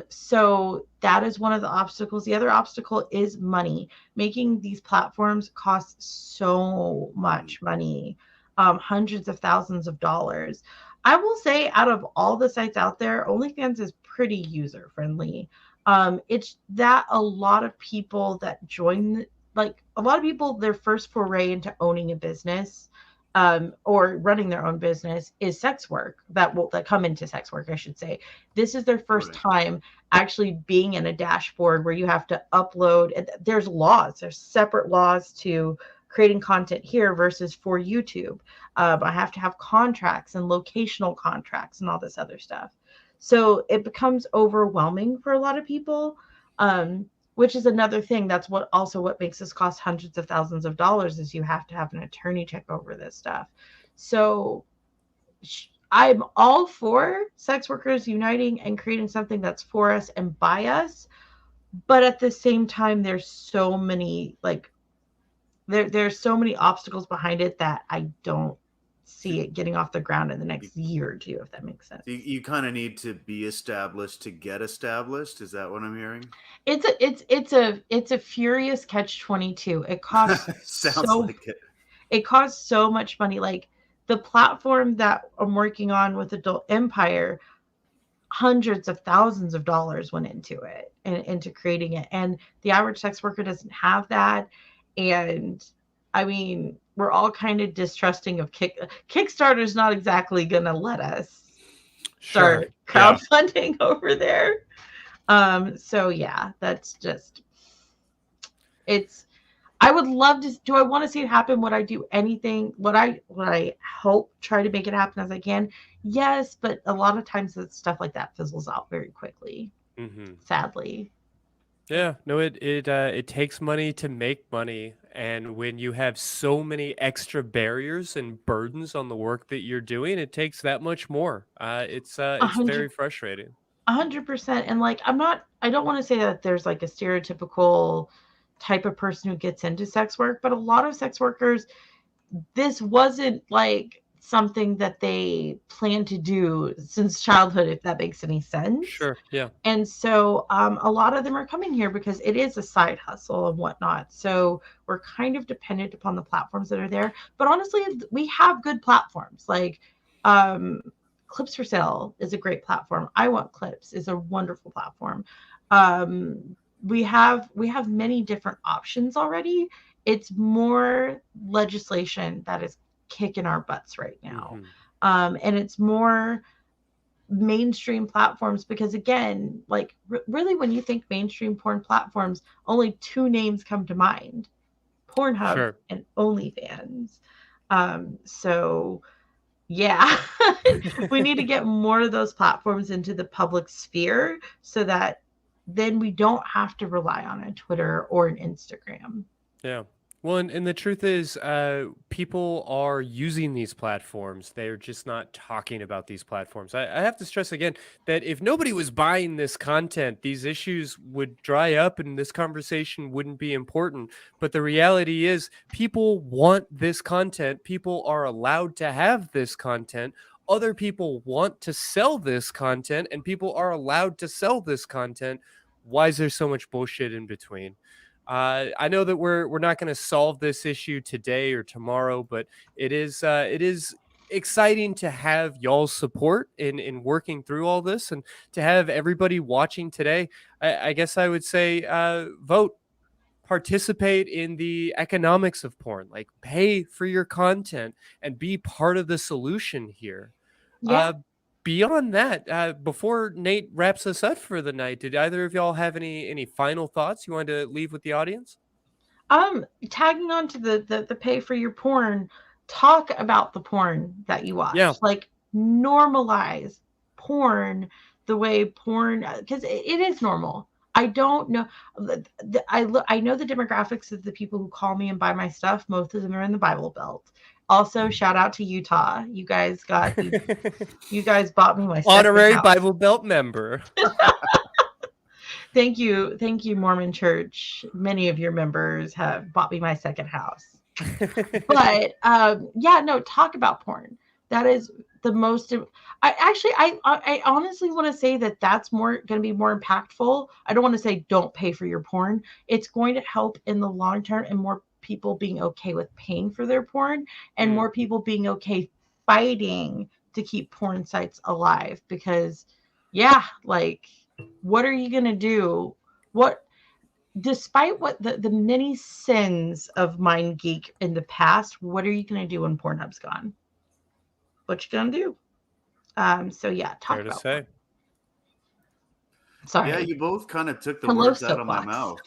So that is one of the obstacles. The other obstacle is money. Making these platforms cost so much money, hundreds of thousands of dollars. I will say, out of all the sites out there, OnlyFans is pretty user friendly. It's that a lot of people that join, like a lot of people, their first foray into owning a business, or running their own business is sex work, that come into sex work, I should say. This is their first time actually being in a dashboard where you have to upload. There's separate laws to creating content here versus for YouTube. I have to have contracts and locational contracts and all this other stuff. So it becomes overwhelming for a lot of people, which is another thing. That's what makes this cost hundreds of thousands of dollars, is you have to have an attorney check over this stuff. So I'm all for sex workers uniting and creating something that's for us and by us. But at the same time, there's so many, there's so many obstacles behind it that I don't see it getting off the ground in the next year or two, if that makes sense. You kind of need to be established to get established. Is that what I'm hearing? It's a furious catch-22. It costs it costs so much money. Like the platform that I'm working on with Adult Empire, hundreds of thousands of dollars went into it and into creating it. And the average sex worker doesn't have that. And I mean, we're all kind of distrusting of Kickstarter's not exactly going to let us start crowdfunding over there. So yeah, that's just, I would love to. Do I want to see it happen? Would I do anything? Would I hope try to make it happen as I can? Yes, but a lot of times stuff like that fizzles out very quickly. Sadly. Yeah, no, it takes money to make money, and when you have so many extra barriers and burdens on the work that you're doing, it takes that much more. It's very frustrating. 100%. And like, I don't want to say that there's like a stereotypical type of person who gets into sex work, but a lot of sex workers, this wasn't like something that they plan to do since childhood, if that makes any sense. Sure. Yeah. And so a lot of them are coming here because it is a side hustle and whatnot. So we're kind of dependent upon the platforms that are there. But honestly, we have good platforms. Like Clips for Sale is a great platform. I Want Clips is a wonderful platform. We have many different options already. It's more legislation that is kicking our butts right now. And it's more mainstream platforms because, again, like really when you think mainstream porn platforms, only two names come to mind: Pornhub and OnlyFans. So yeah, we need to get more of those platforms into the public sphere so that then we don't have to rely on a Twitter or an Instagram. Yeah. Well, and the truth is, people are using these platforms. They're just not talking about these platforms. I have to stress again that if nobody was buying this content, these issues would dry up and this conversation wouldn't be important. But the reality is people want this content. People are allowed to have this content. Other people want to sell this content, and people are allowed to sell this content. Why is there so much bullshit in between? I know that we're not going to solve this issue today or tomorrow, but it is exciting to have y'all's support in working through all this, and to have everybody watching today. I guess I would say vote, participate in the economics of porn, like pay for your content and be part of the solution here. Yeah. Beyond that, before Nate wraps us up for the night, did either of y'all have any final thoughts you wanted to leave with the audience? Tagging on to the pay for your porn, talk about the porn that you watch. Yeah. Like normalize porn the way porn, because it is normal. I don't know. I know the demographics of the people who call me and buy my stuff. Most of them are in the Bible Belt. Also, shout out to Utah. You guys bought me my honorary house. Bible Belt member. Thank you, Mormon Church. Many of your members have bought me my second house. But talk about porn. That is the most. I honestly want to say that that's going to be more impactful. I don't want to say don't pay for your porn. It's going to help in the long term, and more people being okay with paying for their porn, and more people being okay fighting to keep porn sites alive. Because what are you going to do? Despite what the many sins of MindGeek in the past, what are you going to do when Pornhub's gone? What you going to do? Talk Fair about to say. Sorry. Yeah, you both kind of took the words out of my mouth.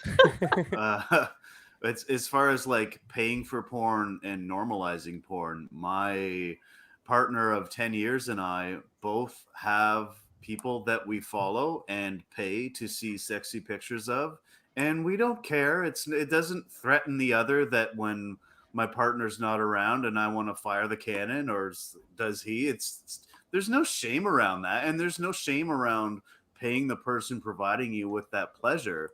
It's as far as like paying for porn and normalizing porn. My partner of 10 years and I both have people that we follow and pay to see sexy pictures of, and we don't care. It doesn't threaten the other that when my partner's not around and I want to fire the cannon, or does he? There's no shame around that, and there's no shame around paying the person providing you with that pleasure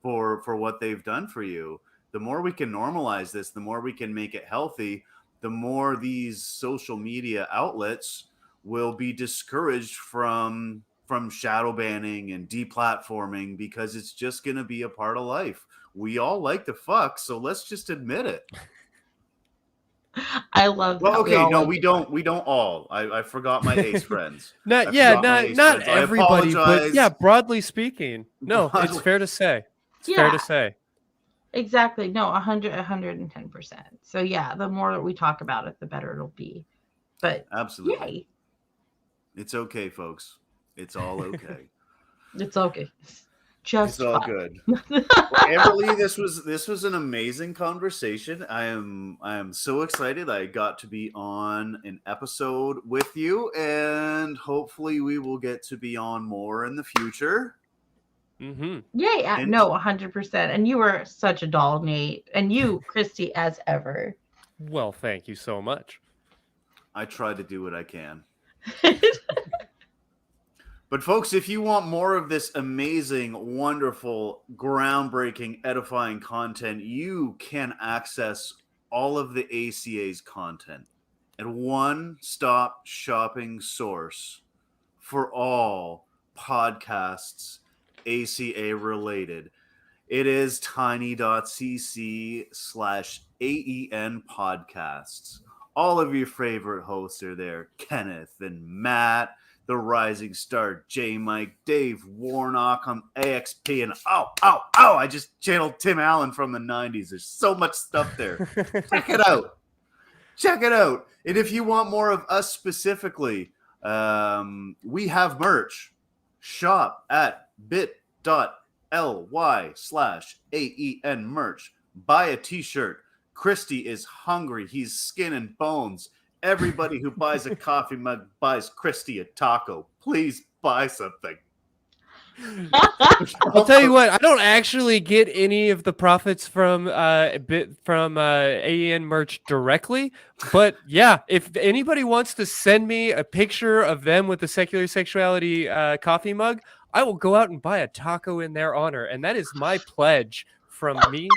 for what they've done for you. The more we can normalize this, the more we can make it healthy, the more these social media outlets will be discouraged from shadow banning and deplatforming, because it's just going to be a part of life. We all like to fuck, so let's just admit it. I love Well, that. okay, no, love we don't. We don't all. I forgot my ace friends. Not I yeah, forgot my not ace not friends. I everybody, but apologize. yeah, broadly speaking. No, it's Broadly- fair to say. It's Yeah. fair to say. Exactly. No, 110%. So yeah, the more that we talk about it, the better it'll be. But Absolutely. yay, It's okay, folks. It's all okay. it's okay. Just It's all fine. good. Well, Amberly, this was an amazing conversation. I am so excited I got to be on an episode with you, and hopefully we will get to be on more in the future. Mm-hmm. Yeah, And- no, 100%. And you were such a doll, Nate. And you, Christy, as ever. Well, thank you so much. I try to do what I can. But folks, if you want more of this amazing, wonderful, groundbreaking, edifying content, you can access all of the ACA's content at one-stop shopping source for all podcasts ACA related. It is tiny.cc/AEN podcasts. All of your favorite hosts are there. Kenneth and Matt, the Rising Star, J Mike, Dave Warnock on AXP, and I just channeled Tim Allen from the 90s. There's so much stuff there. Check it out. Check it out. And if you want more of us specifically, we have merch. Shop at bit.ly/AEN merch. Buy a t-shirt. Christy is hungry. He's skin and bones. Everybody who buys a coffee mug buys Christy a taco. Please buy something. I'll tell you what, I don't actually get any of the profits from AEN merch directly, but yeah, if anybody wants to send me a picture of them with the Secular Sexuality coffee mug, I will go out and buy a taco in their honor, and that is my pledge from me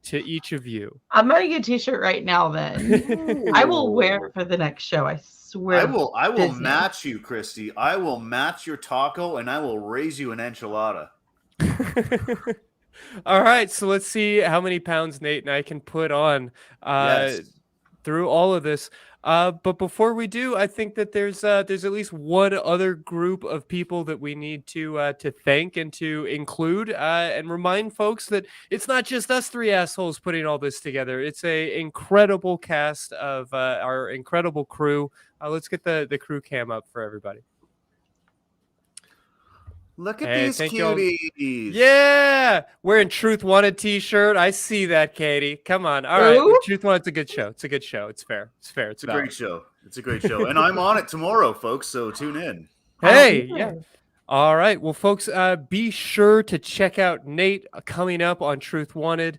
to each of you. I'm buying a t-shirt right now then. I will wear it for the next show. I swear. I will business. match you, Christy. I will match your taco, and I will raise you an enchilada. All right, so let's see how many pounds Nate and I can put on Yes. through all of this. But before we do, I think that there's at least one other group of people that we need to thank and to include and remind folks that it's not just us three assholes putting all this together. It's a incredible cast of our incredible crew. Let's get the crew cam up for everybody. Look at Hey, these thank y'all. cuties. Yeah, wearing Truth Wanted t-shirt. I see that, Katie. Come on. All right, Ooh. Truth Wanted's a good show. It's a good show. It's fair. It's fair. It's It's a great valid. show. It's a great show. And I'm on it tomorrow, folks, so tune in. Hey, Oh, yeah. All right. Well, folks, be sure to check out Nate coming up on Truth Wanted.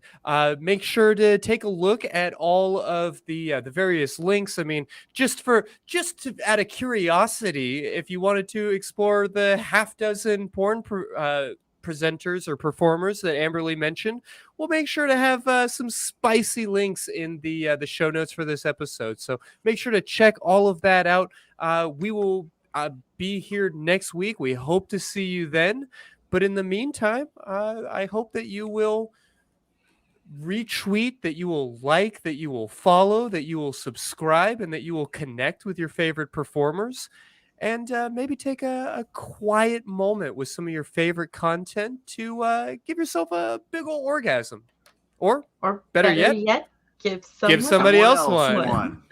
Make sure to take a look at all of the various links. I mean, just out of curiosity, if you wanted to explore the half dozen porn presenters or performers that Amberly mentioned, we'll make sure to have some spicy links in the show notes for this episode. So make sure to check all of that out. We will be here next week. We hope to see you then. But in the meantime, I hope that you will retweet, that you will like, that you will follow, that you will subscribe, and that you will connect with your favorite performers. And maybe take a quiet moment with some of your favorite content to give yourself a big old orgasm. Or Or better yet, give give somebody else one.